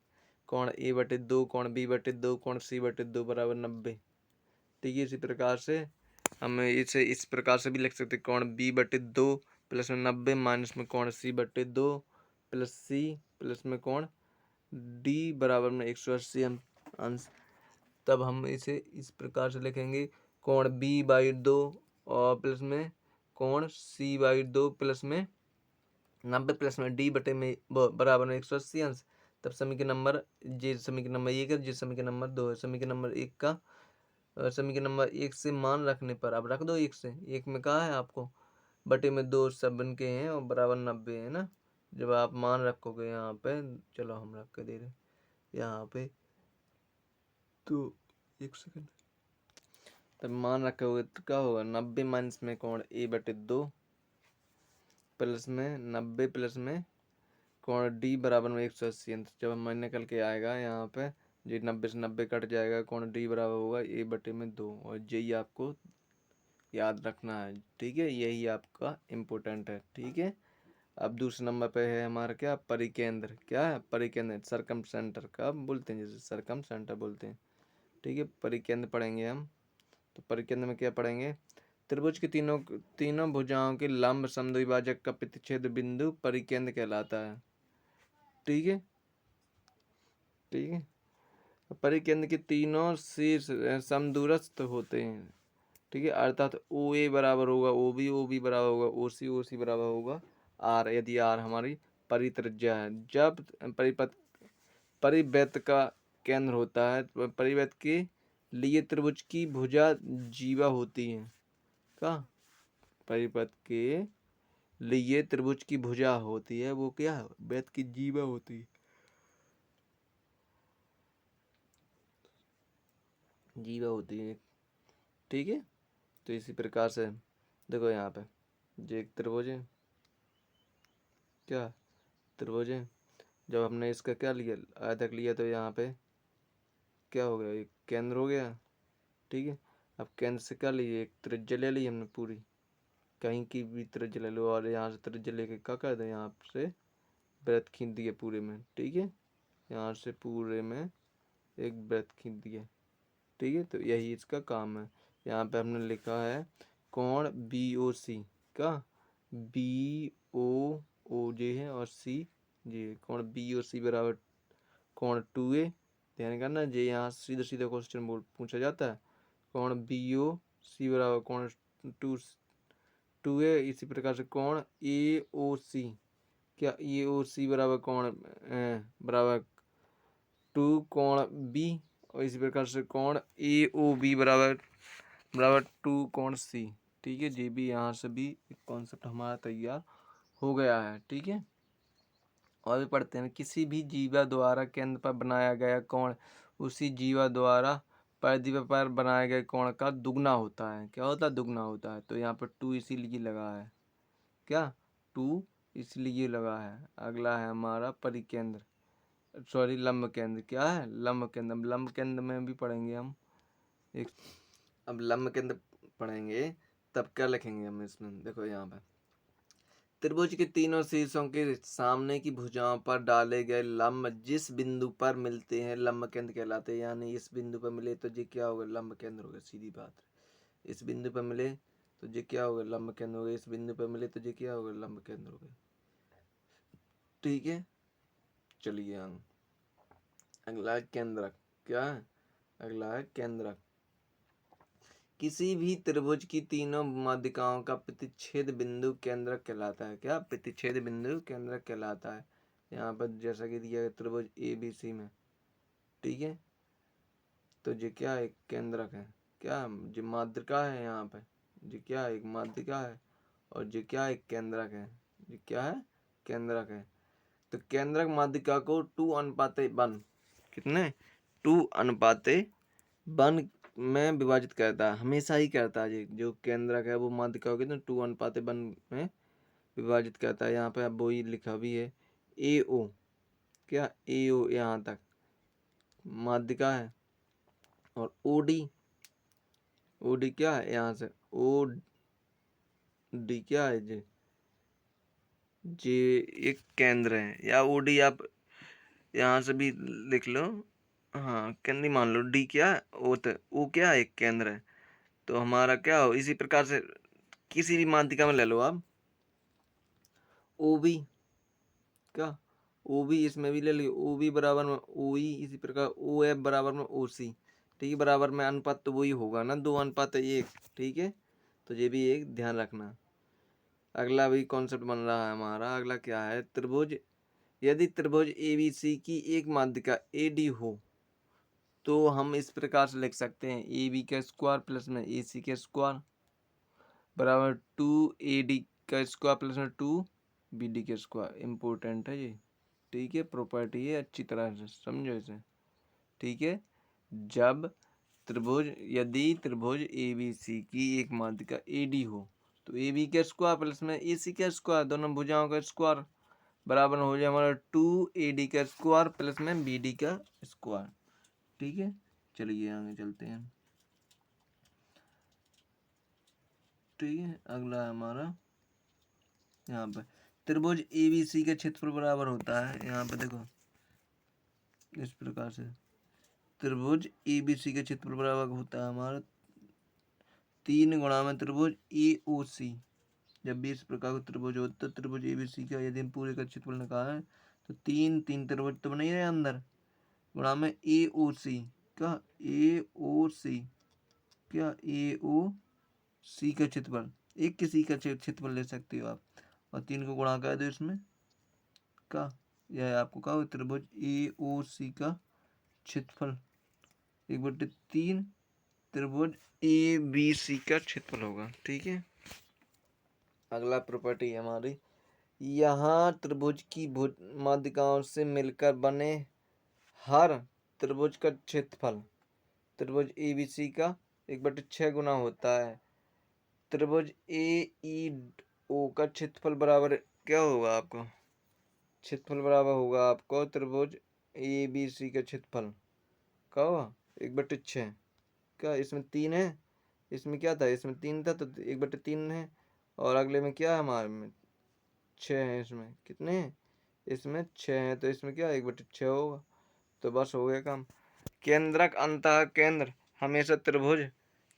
कोण ए बटे 2 कोण बी बटे 2 कोण सी बटे 2 बराबर 90। ठीक है, इसी प्रकार से हम इसे इस प्रकार से भी लिख सकते हैं, कोण बी बटे 2 प्लस में 90 माइनस में कोण सी बटे 2 प्लस सी प्लस में कोण डी बराबर में 180 अंश। तब हम इसे इस प्रकार से लिखेंगे, कोण बी बाई 2 और प्लस में कोण सी बाई 2 प्लस में 90 प्लस में डी बटे में बराबर में 180 अंश। तब समीकरण नंबर जे समीकरण नंबर 1 है, जे समीकरण नंबर 2 है। समीकरण नंबर 1 का समीकरण नंबर 1 से मान रखने पर अब रख दो 1 से, 1 में कहा है आपको बटे में 2 सब बन के हैं और बराबर 90 है ना। जब आप मान रखोगे यहाँ पे, चलो हम रख के दे रहे यहाँ पे, तो 1 सेकंड, तब मान रखोगे तो क्या होगा, 90 माइनस में कोण ए बटे 2 प्लस में 90 प्लस में कोण डी बराबर में 180 अंश। जब हम निकल के आएगा यहाँ पे, जी 90 से 90 कट जाएगा, कोण डी बराबर होगा ए बटे में 2 और यही आपको याद रखना है। ठीक है, यही आपका इम्पोर्टेंट है। ठीक है, अब दूसरे नंबर पे है हमारा क्या, परिकेंद्र। क्या है परिकेंद्र, सरकम सेंटर का बोलते हैं, जैसे सरकम सेंटर बोलते हैं। ठीक है, परिकेंद्र पढ़ेंगे हम। तो परिकेंद्र में क्या पढ़ेंगे, त्रिभुज के तीनों भुजाओं के लंब समद्विभाजक का प्रतिच्छेद बिंदु परिकेंद्र कहलाता है। ठीक है, ठीक है, परिकेंद्र के तीनों शीर्ष समदूरस्थ होते हैं। ठीक है, अर्थात ओ ए बराबर होगा ओ बी बराबर होगा ओ सी बराबर होगा आर, यदि आर हमारी परित्रिज्या है। जब परिवृत्त का केंद्र होता है, तो परिवृत्त के लिए त्रिभुज की भुजा जीवा होती है। क्या, परिवृत्त के लिए त्रिभुज की भुजा होती है, वो क्या है, वृत्त की जीवा होती है। जीवा होती है। ठीक है, तो इसी प्रकार से देखो यहाँ पे जो एक त्रिभुज है, क्या त्रिभुज है, जब हमने इसका क्या लिया, आयतक लिया, तो यहाँ पे क्या हो गया, एक केंद्र हो गया। ठीक है, अब केंद्र से क्या लिए, एक त्रिज्या ले ली हमने पूरी, कहीं की भी त्रिज्या ले लो, और यहाँ से त्रिज्या लेके क्या कर दे, यहाँ से वृत्त खींच दिए पूरे में। ठीक है, यहाँ से पूरे में एक वृत्त खींच दिया। ठीक है, तो यही इसका काम है। यहाँ पे हमने लिखा है कोण बी ओ सी, का बी ओ जे है और सी जे, कोण बी ओ सी बराबर कोण 2A। ध्यान करना, जे यहाँ सीधा सीधा क्वेश्चन पूछा जाता है, कोण बी ओ सी बराबर कोण 2A। इसी प्रकार से कोण ए ओ सी, क्या ए ओ सी बराबर कोण बराबर 2 कोण बी, और इसी प्रकार से कोण ए ओ बी बराबर 2 कोण सी। ठीक है, जी भी यहाँ से भी एक कॉन्सेप्ट हमारा तैयार हो गया है। ठीक है, और भी पढ़ते हैं, किसी भी जीवा द्वारा केंद्र पर बनाया गया कोण उसी जीवा द्वारा परिधि पर बनाए गए कोण का दुगना होता है। क्या होता है, दुगना होता है। तो यहाँ पर 2 इसीलिए लगा है, क्या 2 इसलिए लगा है। अगला है हमारा परिकेंद्र, सॉरी लंब केंद्र। क्या है, लंब केंद्र। लंब केंद्र में भी पढ़ेंगे हम एक, अब लंब केंद्र पढ़ेंगे तब क्या लिखेंगे हम इसमें, देखो यहाँ पर त्रिभुज के तीनों शीर्षों के सामने की भुजाओं पर डाले गए लंब जिस बिंदु पर मिलते हैं लंब केंद्र कहलाते हैं। यानी इस बिंदु पर मिले तो ये क्या होगा, लंब केंद्र होगा, सीधी बात है। इस बिंदु पर मिले तो ये क्या होगा, लंब केंद्र होगा। इस बिंदु पर मिले तो ये क्या होगा, लंब केंद्र होगा। ठीक है, चलिए हम अगला है केंद्रक। क्या है, अगला है केंद्रक। किसी भी त्रिभुज की तीनों माध्यिकाओं का प्रतिच्छेद बिंदु केंद्रक कहलाता है। क्या, प्रतिच्छेद बिंदु केंद्रक कहलाता है। यहाँ पर जैसा कि दिया गया त्रिभुज ए बी सी में। ठीक है, तो ये क्या एक केंद्रक है, क्या जो माध्यिका है, यहाँ पे ये क्या एक माध्यिका है, और ये क्या एक केंद्रक है, ये क्या है, केंद्रक है। तो केंद्रक माध्यिका को 2:1 कितने 2:1 में विभाजित करता है, हमेशा ही करता है। ये जो केंद्रक है वो माध्यिका को कितने 2:1 में विभाजित करता है। यहाँ पे अब वही लिखा भी है ए ओ, क्या ए ओ यहाँ तक माध्यिका है, और ओ डी क्या है, यहाँ से ओ डी क्या है, जे एक केंद्र है, या ओ डी आप यहाँ से भी लिख लो। हाँ, केंद्र मान लो डी क्या है, ओ क्या है, एक केंद्र है। तो हमारा क्या हो, इसी प्रकार से किसी भी माध्यिका में ले लो आप, ओ बी क्या, ओ बी इसमें भी ले लियो, ओ बी बराबर में ओ ई, इसी प्रकार ओ एफ बराबर में ओ सी। ठीक है, बराबर में अनुपात तो वही होगा ना, 2:1। ठीक है, तो ये भी एक ध्यान रखना। अगला भी कॉन्सेप्ट बन रहा है हमारा। अगला क्या है, त्रिभुज, यदि त्रिभुज एबीसी की एक माध्यिका एडी हो तो हम इस प्रकार से लिख सकते हैं, ए बी का स्क्वायर प्लस में ए सी का स्क्वायर बराबर 2AD का स्क्वायर प्लस में 2BD का स्क्वायर। इम्पोर्टेंट है ये। ठीक है, प्रॉपर्टी है, अच्छी तरह से समझो इसे। ठीक है, जब त्रिभुज, यदि त्रिभुज ABC की एक माध्यिका AD हो तो AB का स्क्वायर प्लस में AC का स्क्वायर, दोनों भुजाओं का स्क्वायर बराबर हो जाए हमारा 2AD का स्क्वायर प्लस में BD का स्क्वायर। ठीक है, चलिए आगे चलते हैं। ठीक है, अगला है हमारा यहाँ पे, त्रिभुज ABC का क्षेत्रफल बराबर होता है, यहाँ पे देखो इस प्रकार से, त्रिभुज ABC का क्षेत्रफल बराबर होता है हमारा 3 गुणा में त्रिभुज AOC। जब भी इस प्रकार का त्रिभुज होता है, त्रिभुज ABC का यदि हम पूरे का क्षेत्रफल निकाला है तो 3 त्रिभुज तो बने ही रहे अंदर, गुणा में AOC क्या, AOC क्या, AOC का क्षेत्रफल, एक किसी का क्षेत्रफल ले सकते हो आप, और 3 को गुणा कर दो इसमें का, यह आपको कहा त्रिभुज AOC का क्षेत्रफल 1/3 त्रिभुज ABC का क्षेत्रफल होगा। ठीक है, अगला प्रॉपर्टी है हमारी, यहाँ त्रिभुज की माध्यिकाओं से मिलकर बने हर त्रिभुज का क्षेत्रफल त्रिभुज ABC का 1/6 गुना होता है। त्रिभुज AEO का क्षेत्रफल बराबर क्या होगा आपको, क्षेत्रफल बराबर होगा आपको त्रिभुज ABC का क्षेत्रफल का होगा 1/6। क्या इसमें 3 है, इसमें क्या था, इसमें 3 था तो 1/3 है, और अगले में क्या है हमारे में 6 है, इसमें कितने हैं, इसमें 6 है, तो इसमें क्या 1/6 होगा। तो बस हो गया काम। केंद्रक अंतः केंद्र हमेशा त्रिभुज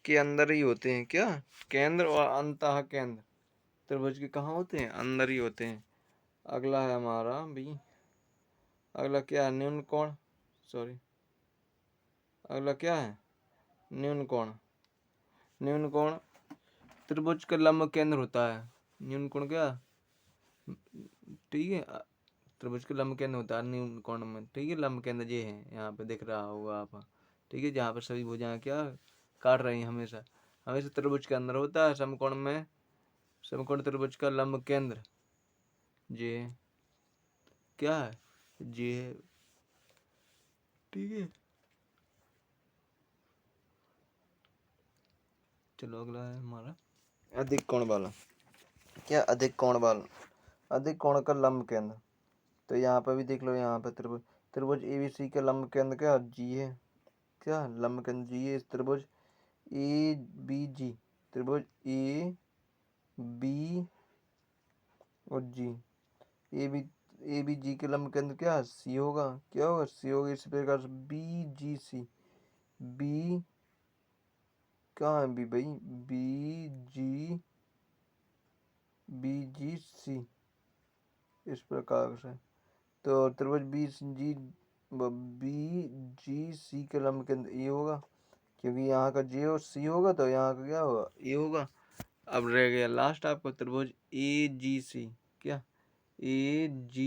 के अंदर ही होते हैं, क्या, केंद्र और अंतः केंद्र त्रिभुज के कहाँ होते हैं, अंदर ही होते हैं। अगला है हमारा भी, अगला क्या है, न्यून कोण, सॉरी, अगला क्या है, न्यून कोण। न्यून कोण त्रिभुज का लंब केंद्र होता है, न्यून कोण क्या, ठीक है, त्रिभुज का लंब केंद्र होता है न्यून कोण में। ठीक है, लंब केंद्र ये है, यहाँ पे दिख रहा होगा आप। ठीक है, जहाँ पर सभी भुजाएं क्या काट रही हैं, हमेशा हमेशा त्रिभुज के अंदर होता है, समकोण में, समकोण त्रिभुज का लंब केंद्र ये क्या है, ये है। ठीक है, चलो अगला है हमारा अधिक कोण वाला, क्या, अधिक कोण वाला, अधिक कोण का लंब केंद्र। तो यहाँ पर भी देख लो, यहाँ पर त्रिभुज, त्रिभुज ABC का लंब केंद्र क्या जी है, क्या लंब केंद्र जी है। इस त्रिभुज ABG, त्रिभुज AB और जी, ABG के लंब केंद्र क्या C होगा, क्या होगा C होगा। इसी प्रकार से BGC, B कहाँ है B भाई, BGC इस प्रकार से। तो त्रिभुज BGC के लंब केंद्र ए होगा, क्योंकि यहाँ का J और C होगा तो यहाँ का क्या होगा, ए होगा। अब रह गया लास्ट आपको त्रिभुज AGC, क्या AG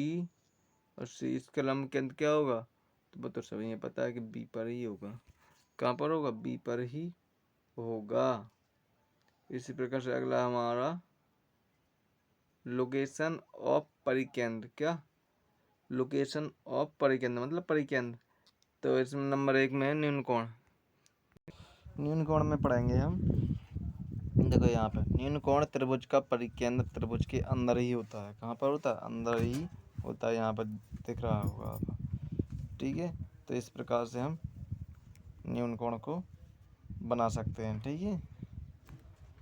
और C, इसका लंब केंद्र क्या होगा, तो सभी ये पता है कि B पर ही होगा। कहाँ पर होगा, B पर ही होगा। इसी प्रकार से अगला हमारा लोकेशन ऑफ परिकेंद्र, क्या, लोकेशन ऑफ परिकेंद्र मतलब परिकेंद्र। तो इसमें नंबर 1 में है न्यून कोण। न्यून कोण में पढ़ेंगे हम, देखो यहाँ पे न्यून कोण त्रिभुज का परिकेंद्र त्रिभुज के अंदर ही होता है। कहाँ पर होता है, अंदर ही होता है, यहाँ पर दिख रहा होगा आप। ठीक है, तो इस प्रकार से हम न्यून कोण को बना सकते हैं। ठीक है,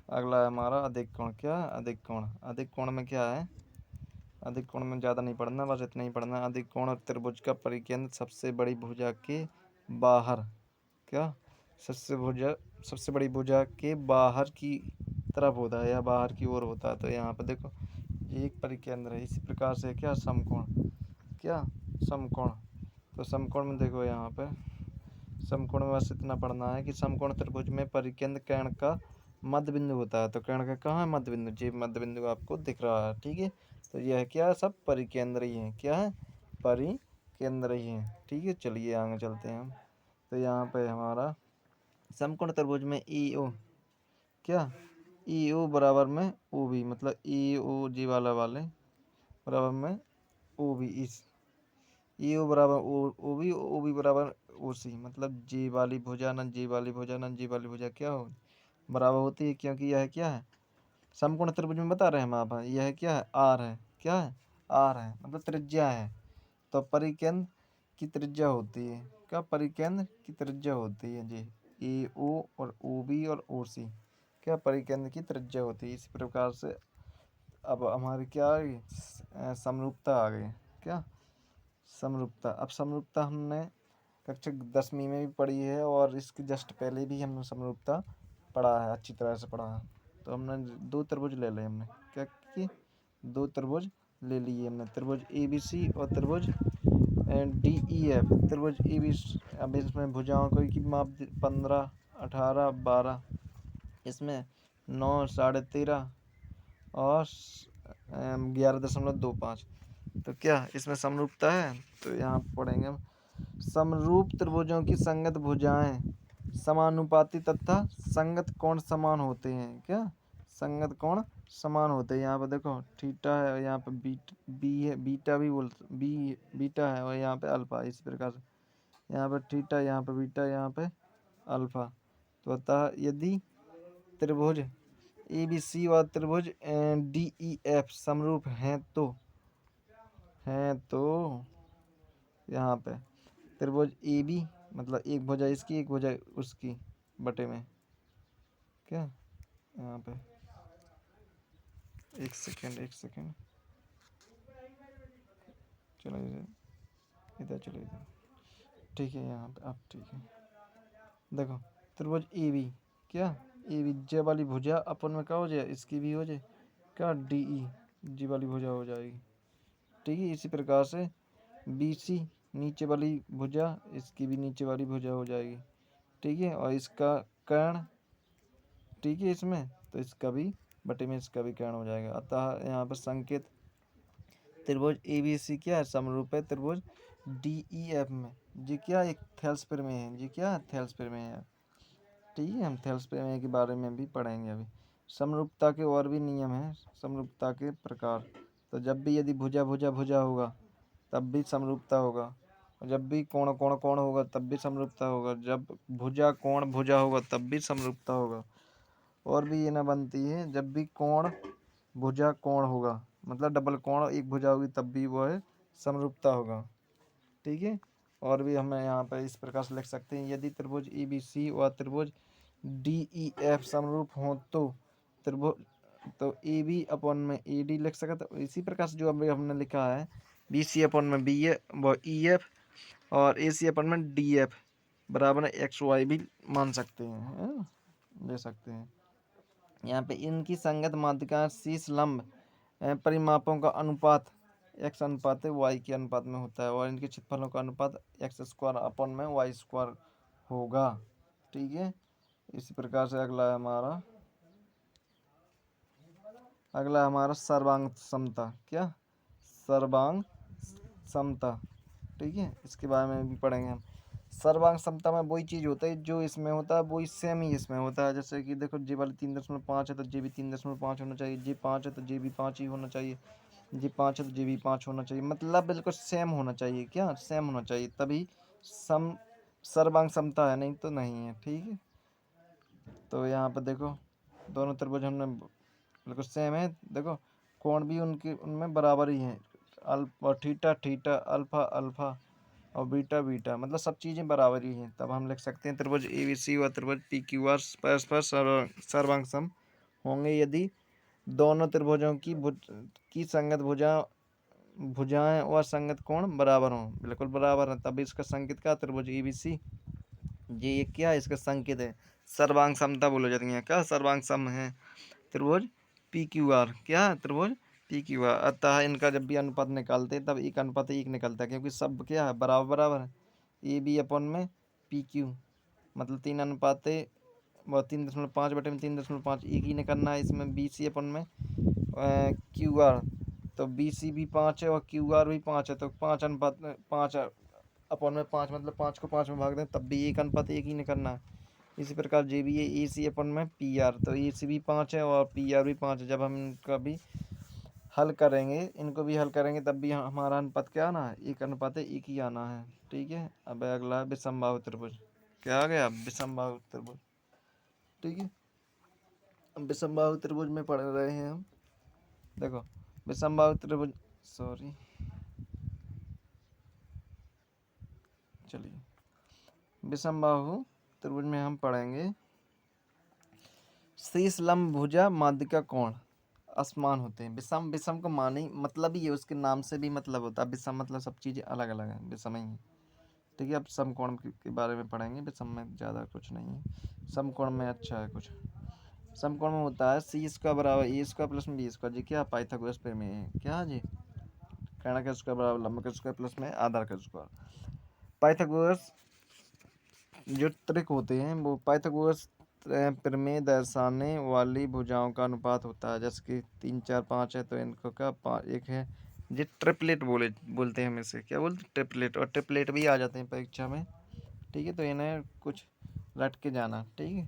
अगला है हमारा अधिक कोण, क्या, अधिक कोण। अधिक कोण में क्या है, अधिक कोण में ज़्यादा नहीं पढ़ना, बस इतना ही पढ़ना। अधिक कोण और त्रिभुज का परिकेंद्र सबसे बड़ी भुजा के बाहर, क्या सबसे बड़ी भुजा के बाहर की तरफ होता है या बाहर की ओर होता है। तो यहाँ पर देखो ये एक परिकेंद्र है, इसी प्रकार से क्या समकोण, क्या समकोण। तो समकोण में देखो यहाँ पे समकोण में बस इतना पढ़ना है कि समकोण त्रिभुज में परिकेंद्र कर्ण का मध्य बिंदु होता है। तो कर्ण का कहाँ है मध्य बिंदु, जी मध्य बिंदु आपको दिख रहा है, ठीक है। तो यह क्या है, सब परिकेंद्र ही है, क्या है, परिकेंद्र ही है, ठीक है। चलिए आगे चलते हैं हम। तो यहाँ पे हमारा समकोण त्रिभुज में ई ओ, क्या ई ओ बराबर में ओ बी, मतलब ई ओ जी वाले बराबर में ओ बी, इस ई ओ बराबर ओ बी बराबर ओ सी, मतलब जी वाली भुजा न जी वाली भुजा न जी वाली भुजा क्या हो बराबर होती है, क्योंकि यह क्या है समकोण त्रिभुज में बता रहे हैं हम आप, यह क्या है आर है, क्या है आर है, मतलब त्रिज्या है। तो परिकेंद्र की त्रिज्या होती है, क्या परिकेंद्र की त्रिज्या होती है जी, ए ओ और ओ बी और ओ सी, क्या परिकेंद्र की त्रिज्या होती है। इसी प्रकार से अब हमारी क्या आ गई, समरूपता आ गई, क्या समरूपता। अब समरूपता हमने कक्षा 10वीं में भी पढ़ी है और इसके जस्ट पहले भी हमने समरूपता पढ़ा है, अच्छी तरह से पढ़ा है। तो हमने दो त्रिभुज ले लिए, हमने क्या की दो त्रिभुज ले लिए हमने, त्रिभुज ए बी सी और त्रिभुज डी ई एफ। त्रिभुज ए बी, अब इसमें भुजाओं की माप 15, 18, 12, इसमें 9, 13.5 और 11.25। तो क्या इसमें समरूपता है, तो यहाँ पढ़ेंगे हम समरूप त्रिभुजों की संगत भुजाएं समानुपाती तथा संगत कोण समान होते हैं, क्या संगत कोण समान होते हैं। यहाँ पे देखो थीटा है, यहाँ पे बी है, बीटा भी बी बीटा है और यहाँ पे अल्फा, इसी प्रकार से यहाँ पे थीटा, यहाँ पे बीटा, यहाँ पे अल्फा। तो अतः यदि त्रिभुज ए बी सी और त्रिभुज डी ई एफ समरूप हैं तो यहाँ पे त्रिभुज ए बी, मतलब एक भुजा इसकी एक भुजा उसकी बटे में, क्या यहाँ पे एक सेकेंड चलो इधर चलो इधर, ठीक है यहाँ पे अब ठीक है। देखो त्रिभुज ए बी, क्या ए बी जे वाली भुजा अपन में क्या हो जाए, इसकी भी हो जाए क्या डी ई जी वाली भुजा हो जाएगी, ठीक है। इसी प्रकार से बी सी नीचे वाली भुजा, इसकी भी नीचे वाली भुजा हो जाएगी, ठीक है। और इसका कर्ण, ठीक है इसमें, तो इसका भी बटे में इसका भी कर्ण हो जाएगा। अतः यहाँ पर संकेत त्रिभुज ए बी सी क्या है समरूप है त्रिभुज डी ई एफ में, जी क्या एक थेल्सपिर में है, जी क्या थेल्सपिर में है, ठीक है। हम थेल्सपिर में के बारे में भी पढ़ेंगे अभी। समरूपता के और भी नियम हैं, समरूपता के प्रकार। तो जब भी यदि भुजा भुजा भुजा होगा तब भी समरूपता होगा, और जब भी कोण कोण कोण होगा तब भी समरूपता होगा, जब भुजा कोण भुजा होगा तब भी समरूपता होगा। और भी ये ना बनती है जब भी कोण भुजा कोण होगा, मतलब डबल कोण एक भुजा होगी तब भी वो है समरूपता होगा, ठीक है। और भी हमें यहाँ पर इस प्रकार से लिख सकते हैं, यदि त्रिभुज ए बी सी और त्रिभुज डी ई एफ समरूप हो तो त्रिभुज, तो ए बी अपॉन में ए डी लिख सकते। तो इसी प्रकार से जो अभी हमने लिखा है बी सी अपॉन में बी ए व ई एफ और ए सी अपॉन में डी एफ बराबर एक्स वाई भी मान सकते हैं, ले सकते हैं। यहाँ पे इनकी संगत माध्यिका शीर्ष लंब परिमापों का अनुपात एक्स अनुपात वाई के अनुपात में होता है, और इनके क्षेत्रफलों का अनुपात एक्स स्क्वायर अपॉन में वाई स्क्वायर होगा, ठीक है। इसी प्रकार से अगला हमारा सर्वांग समता, क्या सर्वांग समता, ठीक है। इसके बारे में भी पढ़ेंगे हम। सर्वांग समता में वही चीज़ होता है जो इसमें होता है वही सेम ही इसमें होता है। जैसे कि देखो जे वाली 3.5 है तो जे भी 3.5 होना चाहिए, जे 5 है तो जे भी 5 ही होना चाहिए, जे 5 है तो जे भी 5 होना चाहिए, मतलब बिल्कुल सेम होना चाहिए, क्या सेम होना चाहिए, तभी सम सर्वांग समता है, नहीं तो नहीं है, ठीक है। तो यहाँ पर देखो दोनों त्रिभुज हमने बिल्कुल सेम है, देखो कोण भी उनके उनमें बराबर ही हैं, alpha theta theta alpha alpha और बीटा बीटा, मतलब सब चीज़ें बराबर ही हैं। तब हम लिख सकते हैं त्रिभुज ए बी सी और त्रिभुज पी क्यू आर परस्पर सर्वांग सम होंगे यदि दोनों त्रिभुजों की संगत भुजा भुजाएं और संगत कोण बराबर हों, बिल्कुल बराबर है, तभी इसका संकेत क्या त्रिभुज ABC। ये क्या है, इसका संकेत है सर्वांग समता बोला जाती है। क्या सर्वांग सम है त्रिभुज PQR, क्या है त्रिभुज PQR। अतः इनका जब भी अनुपात निकालते हैं तब 1:1 निकलता है, क्योंकि सब क्या है बराबर बराबर है। AB अपन में PQ मतलब 3:, वो 3.5/3.5 एक ही निकलना है। इसमें BC अपन में QR, तो BC भी 5 है और QR भी 5 है, तो 5:5 अपन में 5 मतलब 5 को 5 में भाग दें तब भी 1:1 ही निकलना है। इसी प्रकार जे भी है AC अपन में PR, तो AC भी 5 है और PR भी 5 है। जब हम इनका भी हल करेंगे, इनको भी हल करेंगे तब भी हमारा अनुपात क्या आना है 1:1 ही आना है। ठीक है, अब अगला है विषमबाहु त्रिभुज। क्या आ गया विषमबाहु त्रिभुज। ठीक है, अब विषमबाहु त्रिभुज में पढ़ रहे हैं हम। देखो विषमबाहु त्रिभुज, सॉरी चलिए, विषमबाहु त्रिभुज में हम पढ़ेंगे शीर्ष लंब भुजा माध्यिका कोण असमान होते हैं। विषम, विषम का माने मतलब ही है, उसके नाम से भी मतलब होता है विषम, मतलब सब चीज़ें अलग अलग हैं, विषम ही है। ठीक है, अब समकोण के बारे में पढ़ेंगे। विषम में ज़्यादा कुछ नहीं है, समकोण में अच्छा है कुछ। समकोण में होता है C² बराबर A² प्लस में B², जी क्या पाइथागोरस प्रमेय है। क्या जी, कर्ण का स्क्वायर बराबर लंब का स्क्वायर प्लस में आधार का स्क्वायर। पाइथागोरस जो त्रिक होते हैं वो पाइथागोरस प्रमेय दर्शाने वाली भुजाओं का अनुपात होता है। जैसे कि 3 4 5 है तो इनको का एक है, ये ट्रिपलेट बोलते हैं हम इसे। क्या बोलते हैं ट्रिपलेट, और ट्रिपलेट भी आ जाते हैं परीक्षा में। ठीक है, तो इन्हें कुछ रट के जाना। ठीक है,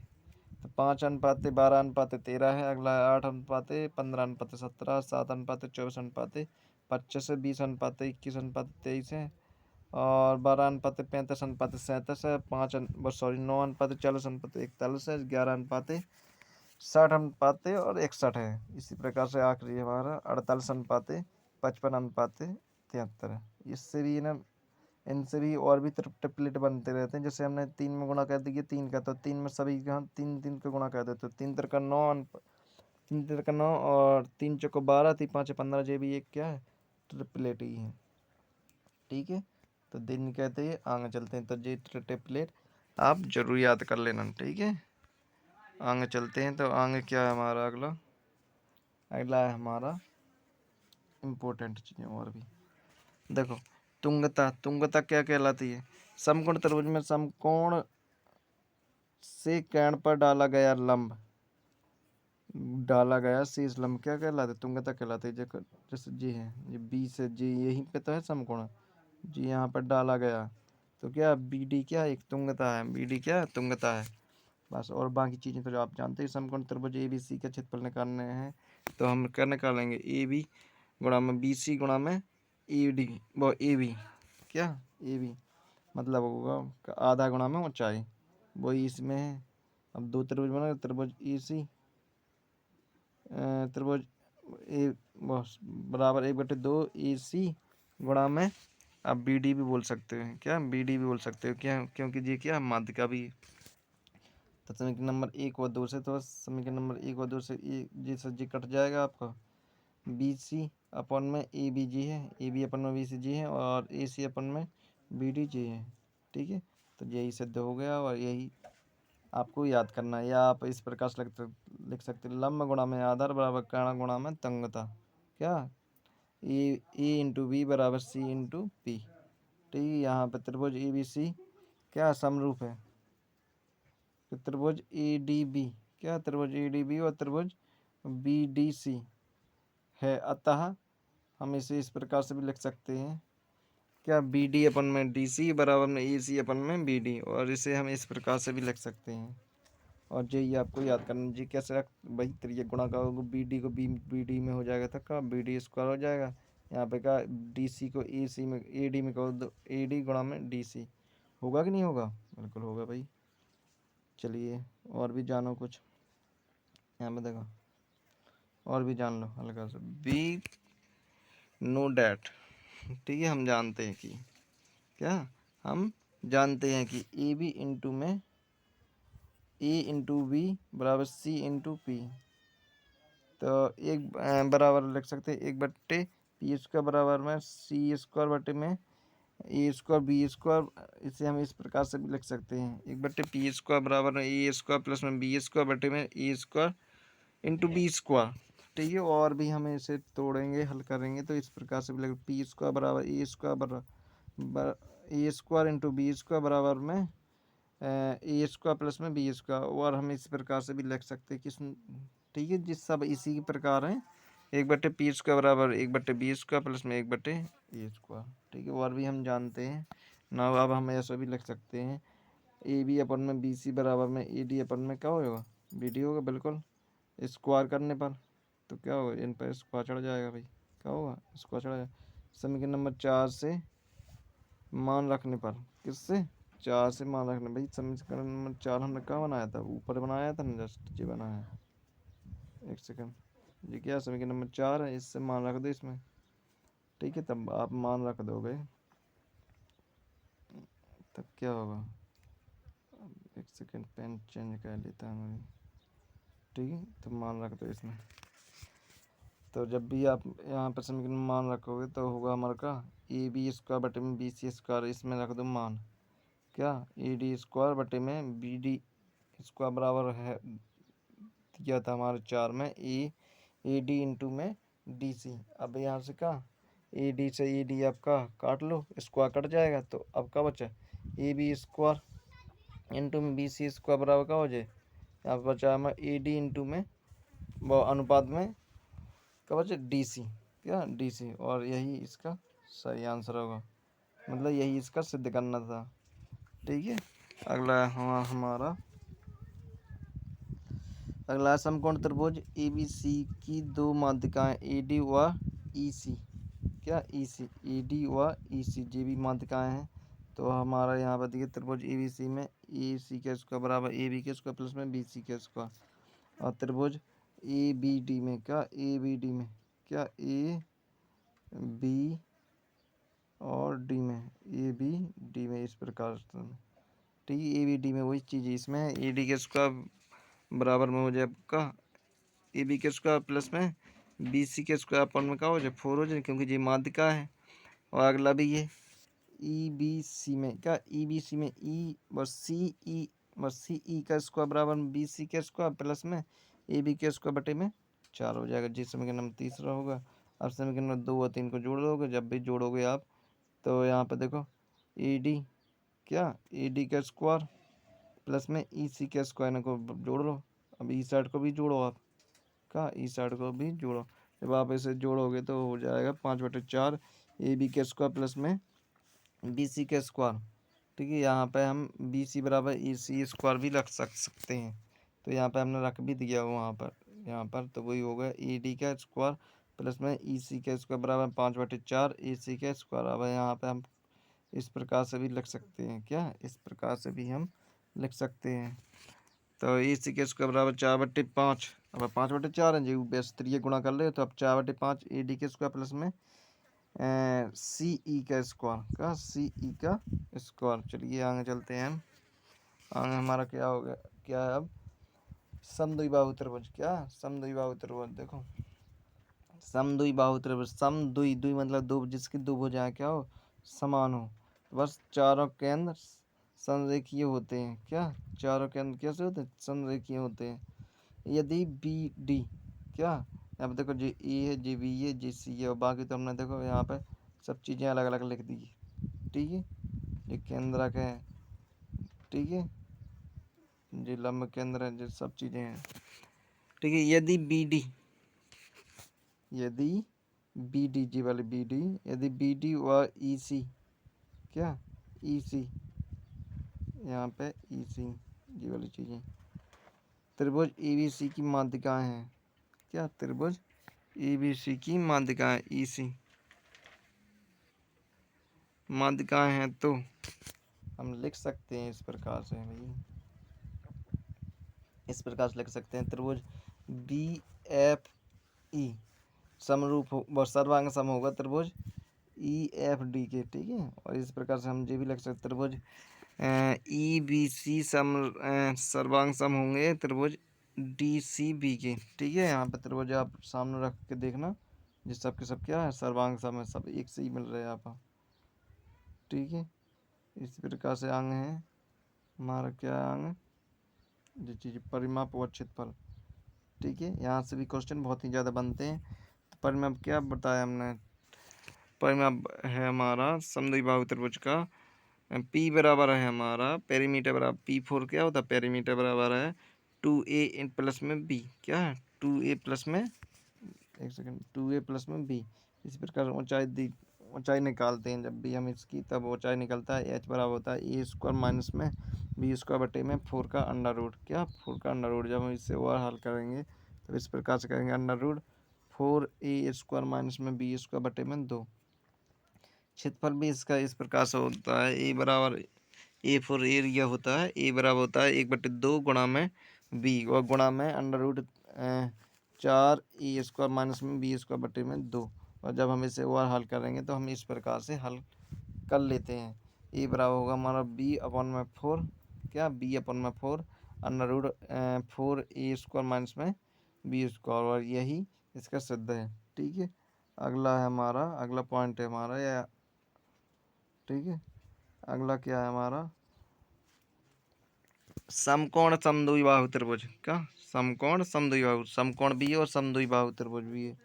तो 5:12:13 है। अगला है 8:15:17, 7:24, 25:20:21 है, और 12:35:37 है, 9:40:41 है, 11:60 है। इसी प्रकार से आखिरी हमारा 48:55:73 है। इससे भी ना, इनसे भी और भी ट्रिपलेट बनते रहते हैं। जैसे हमने 3 में गुणा कर दिया 3 का, तो 3 में सभी का 3 का गुणा कर देते, तो 3 3 का 9 और 3 4 12, 3 5 15, ये भी एक क्या है ट्रिपलेट ही है। ठीक है, तो दिन कहते हैं आगे चलते हैं, तो ये ट्रिपलेट आप जरूर याद कर लेना। ठीक है, आगे चलते हैं, तो आगे क्या है हमारा अगला, अगला है हमारा इम्पोर्टेंट चीज़ें और भी। देखो तुंगता, तुंगता क्या कहलाती है। समकोण त्रिभुज में समकोण से कोण पर डाला गया लंब, डाला गया शीर्ष लंब क्या कहलाता है, तुंगता कहलाती है। जैसे जी है, ये बी से जी यहीं पे तो है समकोण, जी यहाँ पर डाला गया, तो क्या BD क्या एक तुंगता है, BD क्या तुंगता है बस। और बाकी चीज़ें तो जो आप जानते हैं। समकोण त्रिभुज ABC का क्षेत्रफल निकालने हैं, तो हम क्या निकालेंगे AB गुणा में BC गुणा में AD, वो AB क्या AB मतलब होगा आधा गुणा में ऊंचाई, वही इसमें है। अब दो त्रिभुज बना, त्रिभुज EC त्रिभुज ए बराबर 1/2 AC गुणा में, आप BD भी बोल सकते हैं। क्या BD भी बोल सकते हो, क्या क्योंकि ये क्या माध्यिका भी। तो समीकरण नंबर 1 व 2 से, तो समीकरण नंबर 1 व 2 से जी से जी कट जाएगा आपका। BC अपन में ABG है, AB अपन में BCG है, और AC अपन में BDG है। ठीक है, तो यही सिद्ध हो गया, और यही आपको याद करना है। या आप इस प्रकार से लिख सकते लंब गुणा में आधार बराबर कर्ण गुणा में तंगता। क्या A × B बराबर C × P। ठीक है, यहाँ पे त्रिभुज ABC क्या समरूप है, तो त्रिभुज ADB क्या, त्रिभुज ADB और त्रिभुज BDC है। अतः हम इसे इस प्रकार से भी लिख सकते हैं, क्या BD अपन में DC बराबर में AC अपन में BD, और इसे हम इस प्रकार से भी लिख सकते हैं। और ये आपको याद करना जी कैसे भाई, त्रिज्या गुणा का BD को BD में हो जाएगा, था का BD² हो जाएगा। यहाँ पे का DC को AC में AD में कहो तो AD गुणा में DC होगा कि नहीं होगा, बिल्कुल होगा भाई। चलिए और भी जानो कुछ, यहाँ पे देखो और भी जान लो हल्का सा। बी नो डैट, ठीक है, हम जानते हैं कि क्या, हम जानते हैं कि A/B बराबर C × P, तो एक बराबर लिख सकते हैं 1/2 पी स्क्वायर बराबर में सी स्क्वायर बटे में ए स्क्वायर बी स्क्वायर, इसे हम इस प्रकार से भी लिख सकते हैं, एक बटे पी स्क्वायर बराबर में ए स्क्वायर प्लस में बी स्क्वायर बटे में ए स्क्वायर इंटू बी स्क्वायर। ठीक है, और भी हम इसे तोड़ेंगे, हल करेंगे तो इस प्रकार से भी लिख पी स्क्वायर बराबर ए स्क्वायर बराबर ए स्क्वायर इंटू बी स्क्वायर बराबर में ए स्क्वायर प्लस में बी स्क्वायर, और हम इस प्रकार से भी लिख सकते हैं किस। ठीक है, जिस सब इसी के प्रकार हैं, एक बटे पी स्क्वायर बराबर एक बटे बी स्क्वायर प्लस में एक बटे ए स्क्वायर। ठीक है, और भी हम जानते हैं ना। अब हम ऐसा भी लिख सकते हैं ए बी अपन में बी सी बराबर में ए डी अपन में क्या होगा, बी डी होगा। बिल्कुल, स्क्वायर करने पर तो क्या होगा, इन पर स्क्वायर चढ़ जाएगा भाई, क्या होगा, स्क्वायर चढ़ जाएगा। समीकरण नंबर 4 से मान रखने पर, किससे, 4 से मान रखने, भाई समीकरण नंबर 4 हमने कहाँ बनाया था, ऊपर बनाया था ना, जस्ट ये बनाया। एक सेकंड, ये क्या समीकरण नंबर 4 है, इससे मान रख दो इसमें। ठीक है, तब आप मान रख दोगे तब क्या होगा। एक सेकंड, पेन चेंज कर लेता हूँ मैं। ठीक है, तो मान रख दो इसमें। तो जब भी आप यहाँ पर समीकरण में मान रखोगे तो होगा हमारा का ए बी स्क्वायर बटे में बी सी स्क्वायर, इसमें रख दो मान क्या ए डी स्क्वायर बटे में बी डी स्क्वायर बराबर है, दिया था हमारे 4 में ए डी इंटू में डी सी। अब यहाँ से का ए डी से ए डी आपका काट लो, स्क्वायर कट जाएगा, तो अब क्या बचा ए बी स्क्वायर इंटू में बी सी स्क्वायर बराबर का हो जाए, यहाँ पर बचा हमारा ए डी इंटू में वो अनुपात में क्या बचा डी सी, क्या डी सी, और यही इसका सही आंसर होगा, मतलब यही इसका सिद्ध करना था। ठीक है, अगला हमारा अगला समकोण त्रिभुज ए बी सी की दो माध्यिकाएं ए डी व ई सी, क्या ई सी, ए डी व ई सी ये भी माध्यिकाएं हैं। तो हमारा यहाँ पर देखिए त्रिभुज ए बी सी में ए सी के स्क्वायर बराबर ए बी के स्क्वायर प्लस में बी सी के स्क्वायर, और त्रिभुज ए बी डी में क्या ए बी डी में क्या ए बी और डी में ए बी डी में इस प्रकार से। ठीक है, ए बी डी में वही चीज़ है, इसमें ए डी के स्क्वायर बराबर में हो जाए आपका ए बी के स्क्वायर प्लस में बी सी के स्क्वायर अपन में क्या हो जाए 4 हो जाए, क्योंकि ये माध्यिका है। और अगला भी ये ई बी सी में क्या ई बी सी में ई बस सी ई का स्क्वायर बराबर में बी सी के स्क्वायर प्लस में ए बी के स्क्वायर बटे में 4 हो जाएगा, जिस समीकरण नंबर तीसरा होगा। अब समीकरण नंबर 2 और 3 को जोड़ दोगे, जब भी जोड़ोगे आप तो यहाँ पे देखो ए डी क्या ए डी का स्क्वायर प्लस में ई सी के स्क्वायर को जोड़ लो। अब ई साइड को भी जोड़ो आप, का ई साइड को भी जोड़ो। जब आप इसे जोड़ोगे तो हो जाएगा 5/4 ए बी के स्क्वायर प्लस में बी सी के स्क्वायर। ठीक है, यहाँ पे हम बी सी बराबर ई सी स्क्वायर भी रख सकते हैं, तो यहाँ पे हमने रख भी दिया वहाँ पर, यहाँ पर तो वही हो गया ए डी का स्क्वायर प्लस में ई सी के स्क्वायर बराबर 5/4 ए सी के स्क्वायर। अब यहाँ पे हम इस प्रकार से भी लिख सकते हैं, क्या इस प्रकार से भी हम लिख सकते हैं। तो ए सी के स्क्वायर बराबर 4/5, अब 5/4 है जी, बेस्तरीय गुणा कर ले तो अब 4/5 ए डी के स्क्वायर प्लस में सी ई का स्क्वायर, का सी ई का स्क्वायर। चलिए आगे चलते हैं हम, आगे हमारा क्या हो गया, क्या है अब समद्विबाहु त्रिभुज, क्या समद्विबाहु त्रिभुज। देखो समद्विबाहु त्रिभुज, समद्वि द्वि मतलब दो, जिसकी दो भुजाएं क्या हो समान हो, बस चारों केंद्र संरेखीय होते हैं, क्या चारों केंद्र कैसे होते हैं, संरेखीय होते हैं। यदि बी डी क्या, अब देखो जी ए है, जी बी है, जी सी है, और बाकी तो हमने देखो यहाँ पे सब चीज़ें अलग अलग लिख दी। ठीक है, ये केंद्रक है, ठीक है, जी लंब केंद्र है, जी सब चीज़ें हैं। ठीक है, यदि बी डी जी वाली बी डी, यदि बी डी व ई सी क्या ई सी, यहाँ पे ई सी जी वाली चीज़ें त्रिभुज ए बी सी की माध्यिकाएं हैं, क्या त्रिभुज ए बी सी की माध्यिकाएं ई सी माध्यिकाएं हैं, तो हम लिख सकते हैं इस प्रकार से भाई, इस प्रकार से लिख सकते हैं त्रिभुज बी एफ ई समरूप हो सर्वांग सम होगा त्रिभुज ई एफ डी के। ठीक है, और इस प्रकार से हम ये भी लिख सकते त्रिभुज ई बी सी सर्वांग सम होंगे त्रिभुज डी सी बी के। ठीक है, यहाँ पे त्रिभुज आप सामने रख के देखना, ये सब के सब क्या है, सर्वांग सम है, सब एक से ही मिल रहे हैं यहाँ पर। ठीक है, इसी प्रकार से अंग है हमारा, क्या अंग, जो चीज़ परिमाप व क्षेत्रफल। ठीक है, यहाँ से भी क्वेश्चन बहुत ही ज़्यादा बनते हैं। तो परिमाप क्या बताया हमने, परिमाप है हमारा समद्विबाहु त्रिभुज का P बराबर है हमारा पेरीमीटर बराबर P4, क्या होता है पेरीमीटर बराबर है 2A प्लस में B, क्या है 2A प्लस में, एक सेकंड, 2A प्लस में B। इसी प्रकार ऊंचाई निकालते हैं जब भी हम इसकी, तब ऊंचाई निकलता है H बराबर होता है ए स्क्वायर माइनस में बी स्क्वायर बटे में 4 का अंडर रूट, क्या 4 का अंडर रूट। जब हम इससे और हल करेंगे तो इस प्रकार से करेंगे, under root 4A square minus में बी स्क्वायर बटे में 2। क्षेत्रफल भी इसका इस प्रकार से होता है, ए बराबर ए फॉर एरिया होता है, ए बराबर होता है 1/2 गुणा में बी और गुणा में under root 4A square minus में बी स्क्वायर बटे में 2। और जब हम इसे और हल करेंगे तो हम इस प्रकार से हल कर लेते हैं। ए बराबर होगा हमारा बी अपॉन में 4, क्या बी अपॉन में 4 under root 4A square minus में बी स्क्वायर, और यही इसका सिद्ध है। ठीक है, अगला है हमारा, अगला पॉइंट है हमारा या, ठीक है, अगला क्या है हमारा, समकोण समद्विबाहु त्रिभुज, क्या समकोण समद्विबाहु, समकोण भी है और समद्विबाहु त्रिभुज भी है।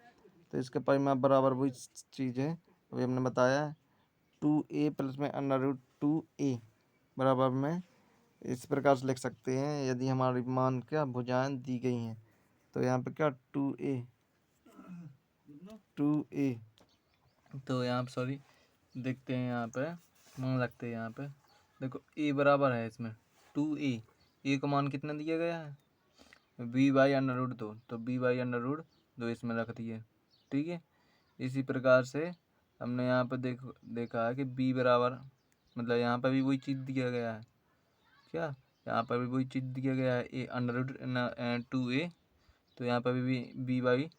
तो इसका परिमाप बराबर वही चीज़ है, अभी हमने बताया 2A प्लस में अंडर रूट 2A बराबर में इस प्रकार से लिख सकते हैं, यदि हमारी मान क्या भुजाएं दी गई हैं। तो यहाँ पे क्या 2A तो यहाँ पे सॉरी देखते हैं, यहाँ पे मान रखते हैं। यहाँ पे देखो ए बराबर है इसमें 2A, ए का मान कितना दिया गया है बी बाई अंडर रूट 2, तो बी बाई अंडर रूट 2 इसमें रख दिए। ठीक है, इसी प्रकार से हमने यहाँ पे देखा है कि बी बराबर, मतलब यहाँ पर भी वही चीज़ दिया गया है, क्या यहाँ पर भी वही चीज़ दिया गया है ए अंडर रूट 2A, तो यहाँ पर भी बी बाई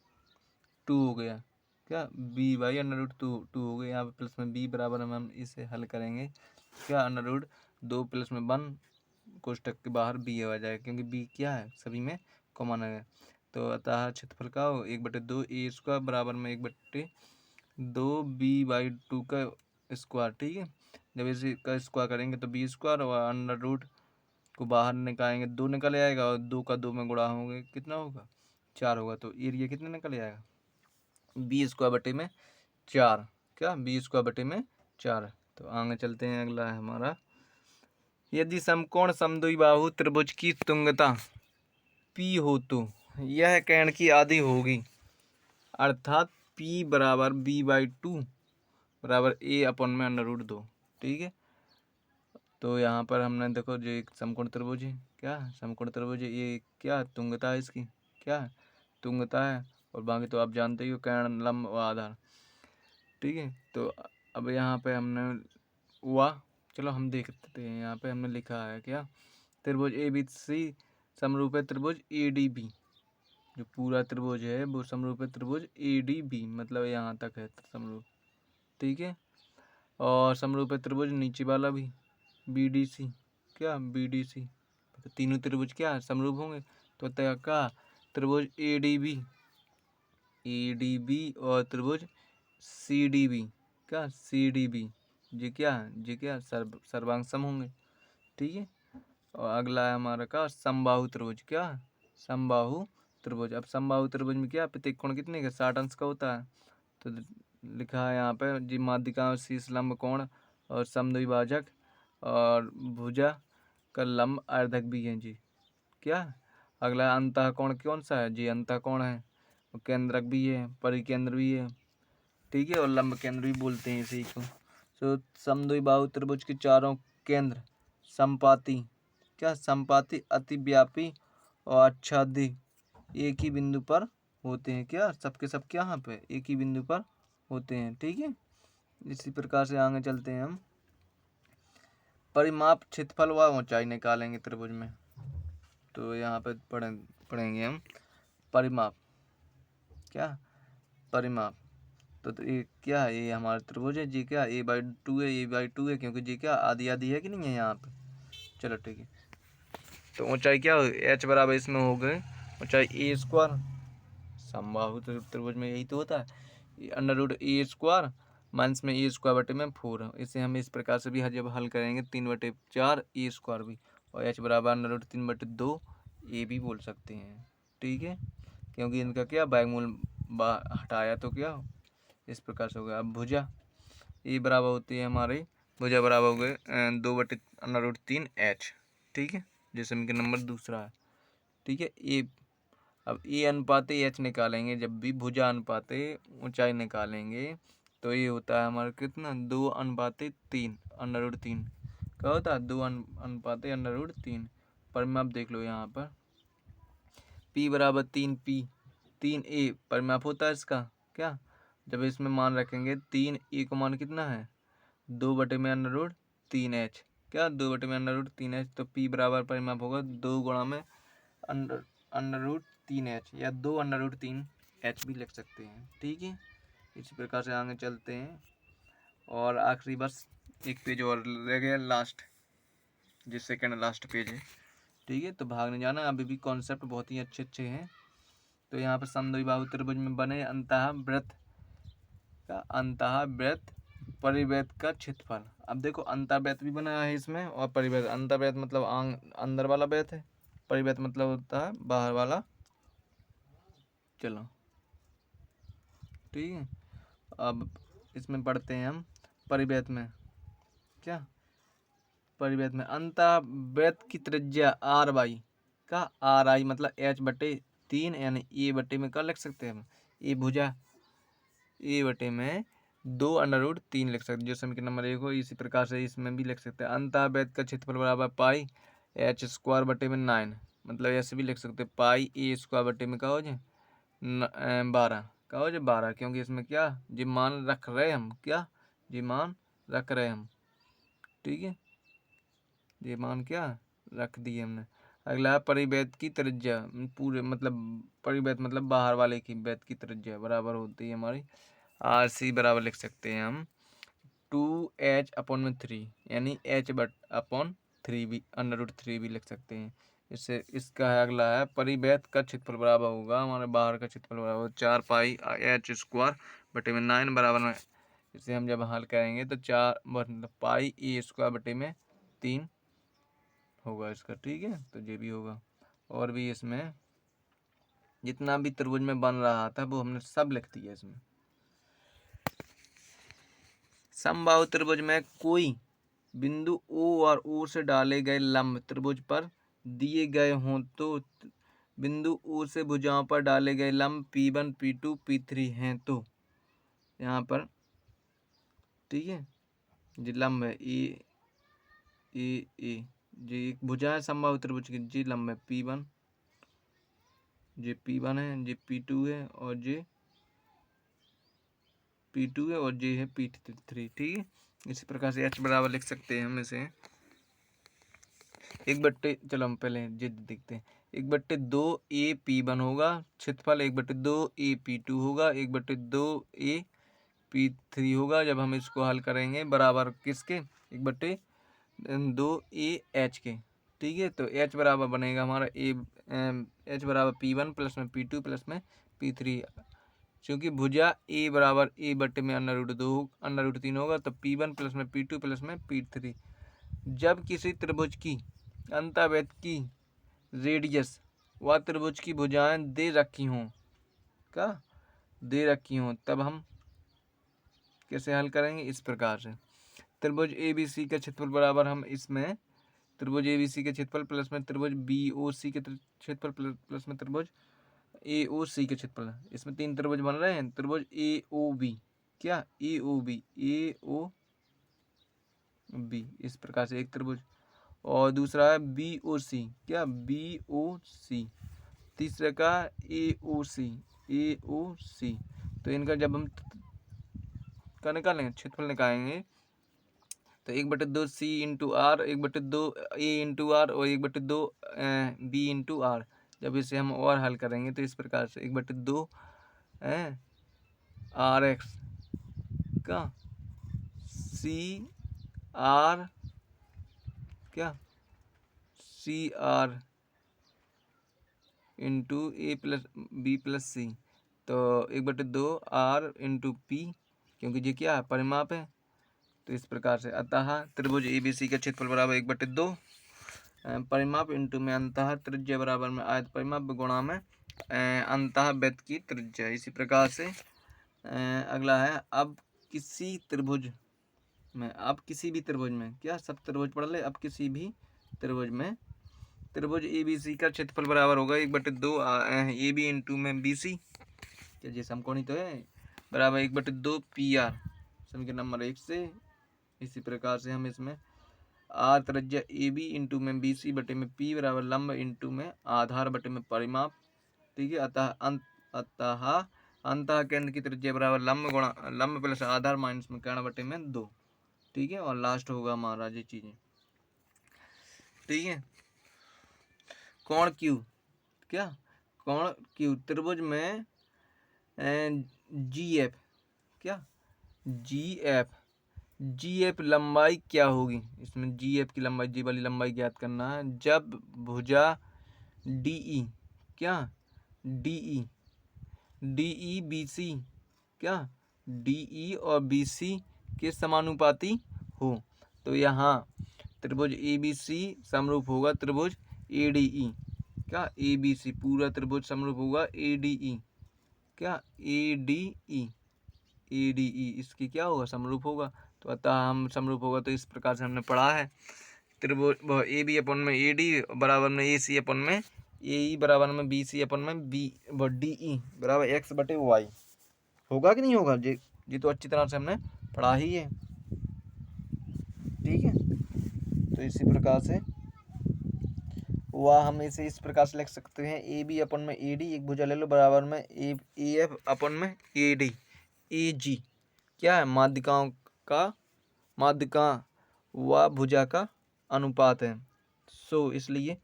2 हो गया, क्या बी बाई अंडर रूट 2 हो गया। यहाँ पे प्लस में बी बराबर हम इसे हल करेंगे, क्या अंडर रूट 2 प्लस में 1 कोष्टक के बाहर बी आ जाएगा, क्योंकि बी क्या है सभी में कॉमन है। तो अतः क्षेत्रफल का 1/2 ए स्क्वायर बराबर में 1/2 बी बाई 2 का स्क्वायर। ठीक है, जब इसे का स्क्वायर करेंगे तो बी स्क्वायर और अंडर रूट को बाहर निकालेंगे 2 निकल आएगा, और 2 का 2 में गुणा होंगे कितना होगा 4 होगा। तो एरिया कितना निकल आएगा बी स्क्वायर बटे में 4, क्या बी स्क्वायर बटे में 4। तो आगे चलते हैं, अगला है हमारा, यदि समकोण समद्विबाहु त्रिभुज की तुंगता P हो तो यह कोण की आधी होगी, अर्थात P बराबर B/2 बराबर A अपॉन में अंडर रूट 2। ठीक है, तो यहाँ पर हमने देखो जो एक समकोण त्रिभुज है, क्या समकोण त्रिभुज है, ये क्या तुंगता है इसकी, क्या तुंगता है, और बाकी तो आप जानते ही हो कोण लंब व आधार। ठीक है, तो अब यहाँ पे हमने हुआ, चलो हम देखते हैं। यहाँ पे हमने लिखा है क्या, त्रिभुज ABC समरूप है त्रिभुज ADB, जो पूरा त्रिभुज है वो समरूप है त्रिभुज ADB, मतलब यहाँ तक है समरूप। ठीक है, और समरूप है त्रिभुज नीचे वाला भी BDC, क्या BDC, तो तीनों त्रिभुज क्या समरूप होंगे। तो तय का त्रिभुज ADB और त्रिभुज CDB, क्या CDB, ये क्या सर्वांग सम होंगे। ठीक है, और अगला है हमारा का समबाहु त्रिभुज, क्या समबाहु त्रिभुज। अब समबाहु त्रिभुज में क्या प्रत्येक कोण कितने का 60 अंश का होता है। तो लिखा है यहाँ पे जी माध्यिका शीर्ष लंब कोण और समद्विभाजक और भुजा का लंब अर्धक भी है जी। क्या अगला अंतः कोण कौन सा है जी, अंतः कोण है, और केंद्रक भी है, परिकेंद्र भी है। ठीक है, और लंब केंद्र भी बोलते हैं इसी को। तो समद्विबाहु त्रिभुज के चारों केंद्र संपाती, क्या संपाती, अतिव्यापी और आच्छादी एक ही बिंदु पर होते हैं, क्या सबके सब क्या यहाँ पे एक ही बिंदु पर होते हैं। ठीक है, इसी प्रकार से आगे चलते हैं हम, परिमाप क्षेत्रफल व ऊंचाई निकालेंगे त्रिभुज में। तो यहाँ पे पढ़ेंगे हम परिमाप, क्या परिमाप। तो ये क्या है, ये हमारा त्रिभुज है जी, क्या A/2 है, A/2 है, क्योंकि जी क्या आधी आधी है कि नहीं है यहाँ पे। चलो ठीक है, तो ऊंचाई क्या हो H बराबर इसमें हो गए ऊंचाई A स्क्वायर, समबाहु त्रिभुज में यही तो होता है अंडर रूट ए स्क्वायर माइनस में ए स्क्वायर बटे में 4। इसे हम इस प्रकार से भी जब हल करेंगे 3/4 ए स्क्वायर भी, और एच बराबर अंडर रूट 3/2 ए भी बोल सकते हैं। ठीक है, क्योंकि इनका क्या वर्गमूल हटाया तो क्या इस प्रकार से हो गया। अब भुजा ए बराबर होती है हमारी, भुजा बराबर हो गए 2/√3 एच। ठीक है, जो समीकरण नंबर दूसरा है। ठीक है, ए अब ए अनुपाते एच निकालेंगे, जब भी भुजा अनुपाते ऊंचाई निकालेंगे तो ये होता है हमारा कितना 2/3 अंडर रूट 3। क्या होता है 2/3 अंडर रूट 3। परिमाप देख लो यहाँ पर P बराबर 3 परिमाप होता है इसका क्या, जब इसमें मान रखेंगे 3 को मान कितना है 2/√3 एच, क्या 2/√3 एच, तो P बराबर परिमाप होगा 2 गुणा में अंडर रूट 3 एच, या 2/√3 एच भी लिख सकते हैं। ठीक है, इसी प्रकार से आगे चलते हैं। और आखिरी बस एक पेज और रह गया लास्ट, जो सेकंड लास्ट पेज है। ठीक है, तो भाग नहीं जाना, अभी भी कॉन्सेप्ट बहुत ही अच्छे अच्छे हैं। तो यहाँ पर समद्विबाहु त्रिभुज में बने अंतःवृत्त परिवृत्त का क्षेत्रफल। अब देखो अंतःवृत्त भी बनाया है इसमें, और परिवृत्त, अंतःवृत्त मतलब अंदर वाला वृत्त है, परिवृत्त मतलब होता है बाहर वाला। चलो ठीक है, अब इसमें पढ़ते हैं हम परिवृत्त में क्या, परिवृत्त में अंतःवृत्त की त्रिज्या आर बाई का, आर आई मतलब H/3 यानी ए बटे में क्या लिख सकते हैं हम, ए भुजा ए बटे में 2/√3 लिख सकते हैं, जो समीकरण नंबर 1 हो। इसी प्रकार से इसमें भी लिख सकते हैं अंतःवृत्त का क्षेत्रफल बराबर पाई एच स्क्वायर बटे में 9, मतलब ऐसे भी लिख सकते हैं पाई ए स्क्वायर बटे में क्या हो जाए 12, क्या हो जाए 12, क्योंकि इसमें क्या जी मान रख रहे हम, क्या जी मान रख रहे हम। ठीक है, ये मान क्या रख दिए हमने। अगला है परिवृत्त की त्रिज्या, पूरे मतलब परिवृत्त मतलब बाहर वाले की वृत्त की त्रिज्या बराबर होती है हमारी आर सी, बराबर लिख सकते हैं हम 2H/3, यानी H/3 भी अंडर रूट 3 भी लिख सकते हैं। इससे इसका है अगला है परिवृत्त का क्षेत्रफल बराबर होगा हमारे बाहर का क्षेत्रफल बराबर 4 पाई एच स्क्वायर बटे में 9 बराबर में, इसे हम जब हल करेंगे तो 4 मतलब पाई ए स्क्वायर बटे में 3 होगा इसका। ठीक है, तो ये भी होगा, और भी इसमें जितना भी त्रिभुज में बन रहा था वो हमने सब लिख दिया इसमें। समबाहु त्रिभुज में कोई बिंदु O और O से डाले गए लंब त्रिभुज पर दिए गए हों तो बिंदु O से भुजाओं पर डाले गए लंब P1 P2 P3 हैं तो यहाँ पर ठीक है जी लंब है ए जी एक भुजा है समबाहु त्रिभुज की, जी लंब है P1, जी P1 है, जी P2 है, और जी P2 है, और जी है P3। ठीक है, इसी प्रकार से H बराबर लिख सकते हैं हम इसे चलो हम पहले जिद देखते हैं 1/2 ए P1 होगा क्षेत्रफल, 1/2 ए P2 होगा, 1/2 ए P3 होगा। जब हम इसको हल करेंगे बराबर किसके 1/2 ए एच के। ठीक है, तो H बराबर बनेगा हमारा H बराबर P1 प्लस में P2 प्लस में P3, क्योंकि भुजा ए बराबर ए बटे में अंडर रूट 3 होगा, तो P1 प्लस में P2 प्लस में P3। जब किसी त्रिभुज की अंतःवृत्त की रेडियस व त्रिभुज की भुजाएं दे रखी हों, क्या दे रखी हों, तब हम कैसे हल करेंगे इस प्रकार से। त्रिभुज ABC का क्षेत्रफल बराबर हम इसमें त्रिभुज ABC के क्षेत्रफल प्लस में त्रिभुज BOC के क्षेत्रफल प्लस में त्रिभुज AOC के क्षेत्रफल, इसमें 3 त्रिभुज बन रहे हैं। त्रिभुज AOB क्या AOB इस प्रकार से एक त्रिभुज, और दूसरा है BOC क्या BOC, तीसरे का AOC तो इनका जब हम का निकालेंगे क्षेत्रफल निकालेंगे तो 1/2 C into R, 1/2 A into R, और 1/2 B इंटू आर। जब इसे हम और हल करेंगे तो इस प्रकार से 1/2 RX का CR क्या CR into A plus B plus C, तो 1/2 आर इंटू पी, क्योंकि ये क्या है, परिमाप है। तो इस प्रकार से अतः त्रिभुज ABC का क्षेत्रफल बराबर 1/2 परिमाप इंटू में अंतः त्रिज्या बराबर में आयत परिमाप गुणा में अंतः वृत्त की त्रिज्या। इसी प्रकार से अगला है, अब किसी त्रिभुज में, अब किसी भी त्रिभुज में, क्या सब त्रिभुज पढ़ ले, अब किसी भी त्रिभुज में त्रिभुज ABC का क्षेत्रफल बराबर होगा 1/2 AB इंटू में BC, क्या ये समकोणी तो है, बराबर 1/2 PR समीकरण नंबर 1 से। इसी प्रकार से हम इसमें आर त्रिज्या AB इंटू में BC बटे में P बराबर लंब इंटू में आधार बटे में परिमाप, ठीक है। अतः अंतः केंद्र की त्रिज्या बराबर लंब गुणा लंब प्लस आधार माइनस में कर्ण बटे में 2, ठीक है। और लास्ट होगा हमारा ये चीजें, ठीक है। कोण Q, क्या कोण Q त्रिभुज में GF, क्या GF लंबाई क्या होगी, इसमें GF की लंबाई, जी वाली लंबाई ज्ञात करना है। जब भुजा DE, क्या DE BC, क्या DE और BC के समानुपाती हो, तो यहाँ त्रिभुज ABC समरूप होगा त्रिभुज ADE, क्या ABC पूरा त्रिभुज समरूप होगा ADE, क्या ADE इसकी क्या होगा, समरूप होगा। तो अतः हम समरूप होगा, तो इस प्रकार से हमने पढ़ा है त्रिभुज AB अपन में AD बराबर में AC अपन में AE बराबर में BC अपन में DE बराबर X बटे Y होगा कि नहीं होगा, जी तो अच्छी तरह से हमने पढ़ा ही है, ठीक है। तो इसी प्रकार से वह हम इसे इस प्रकार से लिख सकते हैं, AB अपन में AD, एक भुजा ले लो, बराबर में AF अपन में AD AG, क्या है, माध्यिका व भुजा का अनुपात है। सो इसलिए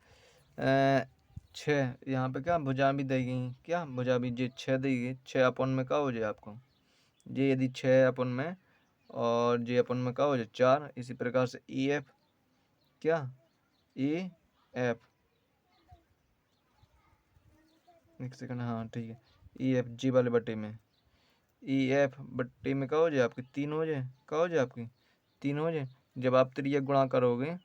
6 यहाँ पे क्या भुजा भी दी गई, क्या भुजा भी जे 6 दी गई, 6 अपन में का हो जाए आपको, जे यदि 6 अपन में और जे अपन में का हो जाए 4। इसी प्रकार से EF, क्या EF, एक सेकंड, हाँ ठीक है, EF जी वाले बटे में EF बटे में का हो जाए आपकी 3 हो जाए, का हो जाए आपकी 3 हो जाए। जब आप त्रिज्या गुणा करोगे,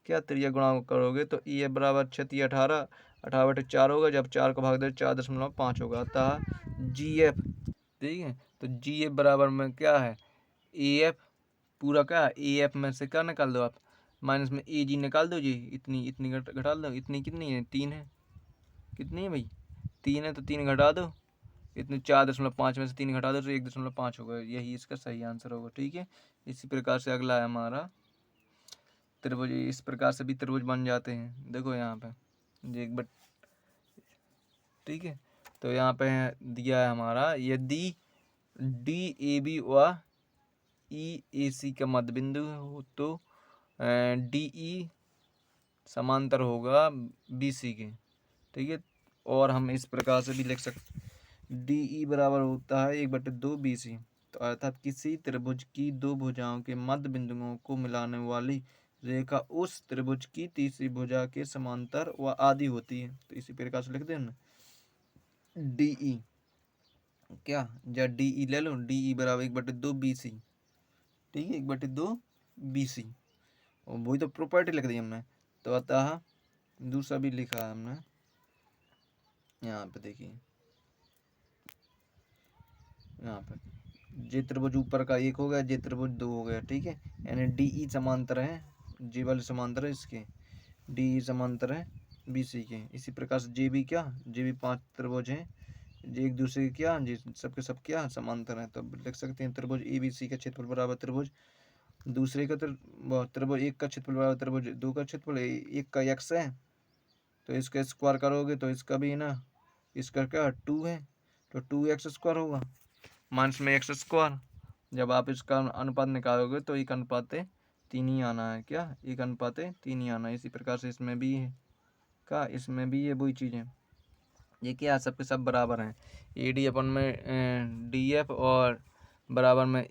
क्या त्रिज्या गुणा करोगे, तो EF बराबर 6 18 18 बटे 4 होगा, जब 4 को भाग दे 4.5 होगा, अतः GF, ठीक है। तो GF बराबर में क्या है, AF पूरा, क्या AF में से क्या निकाल दो आप, माइनस में AG निकाल दो जी, इतनी घटा दो, इतनी कितनी है, 3 है, कितनी है भाई 3 है, तो 3 घटा दो, इतने 4.5 में से 3 घटा दो तो 1.5 होगा, यही इसका सही आंसर होगा, ठीक है। इसी प्रकार से अगला है हमारा त्रिभुज, इस प्रकार से भी त्रिभुज बन जाते हैं, देखो यहाँ पे ये एक ठीक है। तो यहाँ पे दिया है हमारा, यदि DAB व EAC का मध्य बिंदु हो तो DE समांतर होगा BC के, ठीक है। और हम इस प्रकार से भी लिख सकते, DE बराबर होता है 1/2 BC। तो अर्थात किसी त्रिभुज की दो भुजाओं के मध्य बिंदुओं को मिलाने वाली रेखा उस त्रिभुज की तीसरी भुजा के समांतर व आदि होती है। तो इसी प्रकार से लिख दें ना, DE, क्या या DE ले लो, DE बराबर 1/2 BC, ठीक है, 1/2 BC, और वही तो प्रॉपर्टी लिख दी हमने। तो अतः दूसरा भी लिखा है हमने, यहाँ पे देखिए, यहाँ पे जे त्रिभुज ऊपर का 1 हो गया, जे त्रिभुज 2 हो गया, ठीक है। यानी DE समांतर है, जे वाले समांतर है इसके, DE समांतर है BC के। इसी प्रकार से जे भी, क्या जे भी 5 त्रिभुज हैं, जे एक दूसरे के क्या, जे सबके सब क्या समांतर हैं। तो लिख सकते हैं त्रिभुज ABC का क्षेत्रफल बराबर त्रिभुज दूसरे का त्रिभुज 1 का क्षेत्रफल बराबर त्रिभुज 2 का क्षेत्रफल, 1 का x है तो इसका स्क्वायर करोगे तो इसका भी है ना, इसका क्या 2 है तो 2x² होगा, माइनस में x²। जब आप इसका अनुपात निकालोगे तो 1:3 ही आना है, क्या 1:3 ही आना है। इसी प्रकार से इसमें भी है, क्या इसमें भी है वही चीज़ें, ये क्या सबके सब बराबर हैं। AD अपन में DF और बराबर में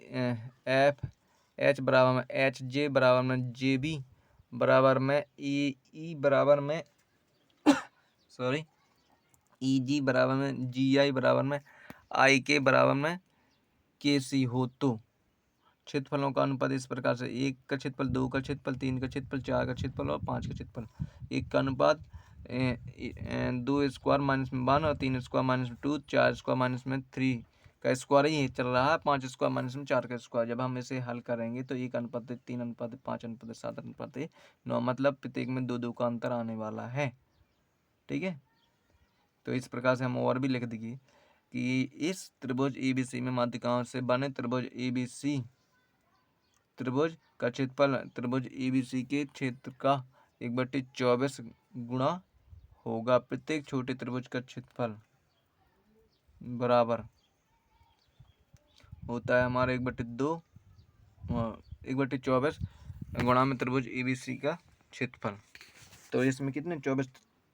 FH बराबर में HJ बराबर में JB बराबर में EE बराबर में सॉरी EG बराबर में GI बराबर में आई के बराबर में के सी हो तो क्षेत्रफलों का अनुपात इस प्रकार से 1 का क्षेत्रफल, 2 का क्षेत्रफल, 3 का क्षेत्रफल, 4 का क्षेत्रफल और 5 का क्षेत्रफल। 1 का अनुपात 2 स्क्वायर माइनस में 1 और 3 स्क्वायर माइनस में 2, 4 स्क्वायर माइनस में 3 का स्क्वायर ही चल रहा है, 5 स्क्वायर माइनस में 4 का स्क्वायर। जब हम इसे हल करेंगे तो 1 अनुपात 3 अनुपात 5 अनुपात 7 अनुपात 9, मतलब प्रत्येक में 2 का अंतर आने वाला है। ठीक है, तो इस प्रकार से हम और भी लिख देंगे कि इस त्रिभुज ABC में माध्यिकाओं से बने त्रिभुज ABC त्रिभुज का क्षेत्रफल त्रिभुज ABC के क्षेत्र का 1/24 गुणा होगा प्रत्येक छोटे त्रिभुज का क्षेत्रफल बराबर होता है हमारा 1/2 1/24 गुणा में त्रिभुज ABC का क्षेत्रफल। तो इसमें कितने 24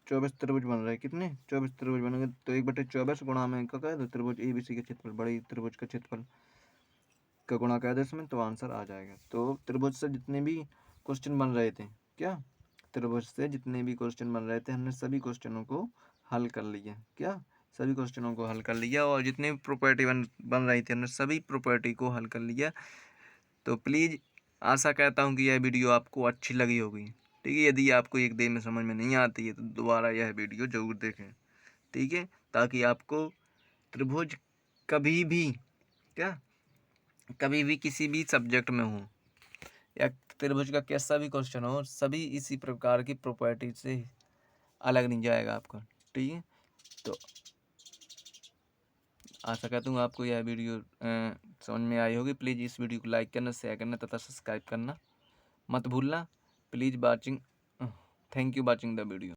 त्रिभुज बन रहे हैं, कितने 24 त्रिभुज बनेंगे, तो 1/24 गुणा में का क्या है, तो त्रिभुज ABC का क्षेत्रफल, बड़े त्रिभुज का क्षेत्रफल का गुणा कर दे इसमें तो आंसर आ जाएगा। तो त्रिभुज से जितने भी क्वेश्चन बन रहे थे, क्या त्रिभुज से जितने भी क्वेश्चन बन रहे थे हमने सभी क्वेश्चनों को हल कर लिया, क्या सभी क्वेश्चनों को हल कर लिया, और जितने भी प्रॉपर्टी बन रही थी हमने सभी प्रॉपर्टी को हल कर लिया। तो प्लीज़ आशा करता हूँ कि यह वीडियो आपको अच्छी लगी होगी। ठीक है, यदि आपको एक दिन में समझ में नहीं आती है तो दोबारा यह वीडियो ज़रूर देखें। ठीक है, ताकि आपको त्रिभुज कभी भी क्या कभी भी किसी भी सब्जेक्ट में हो या त्रिभुज का कैसा भी क्वेश्चन हो, सभी इसी प्रकार की प्रॉपर्टी से अलग नहीं जाएगा आपका। ठीक है, तो आशा करता हूँ आपको यह वीडियो समझ में आई होगी। प्लीज़ इस वीडियो को लाइक करना, शेयर करना तथा सब्सक्राइब करना मत भूलना। Please watching, thank you watching the video.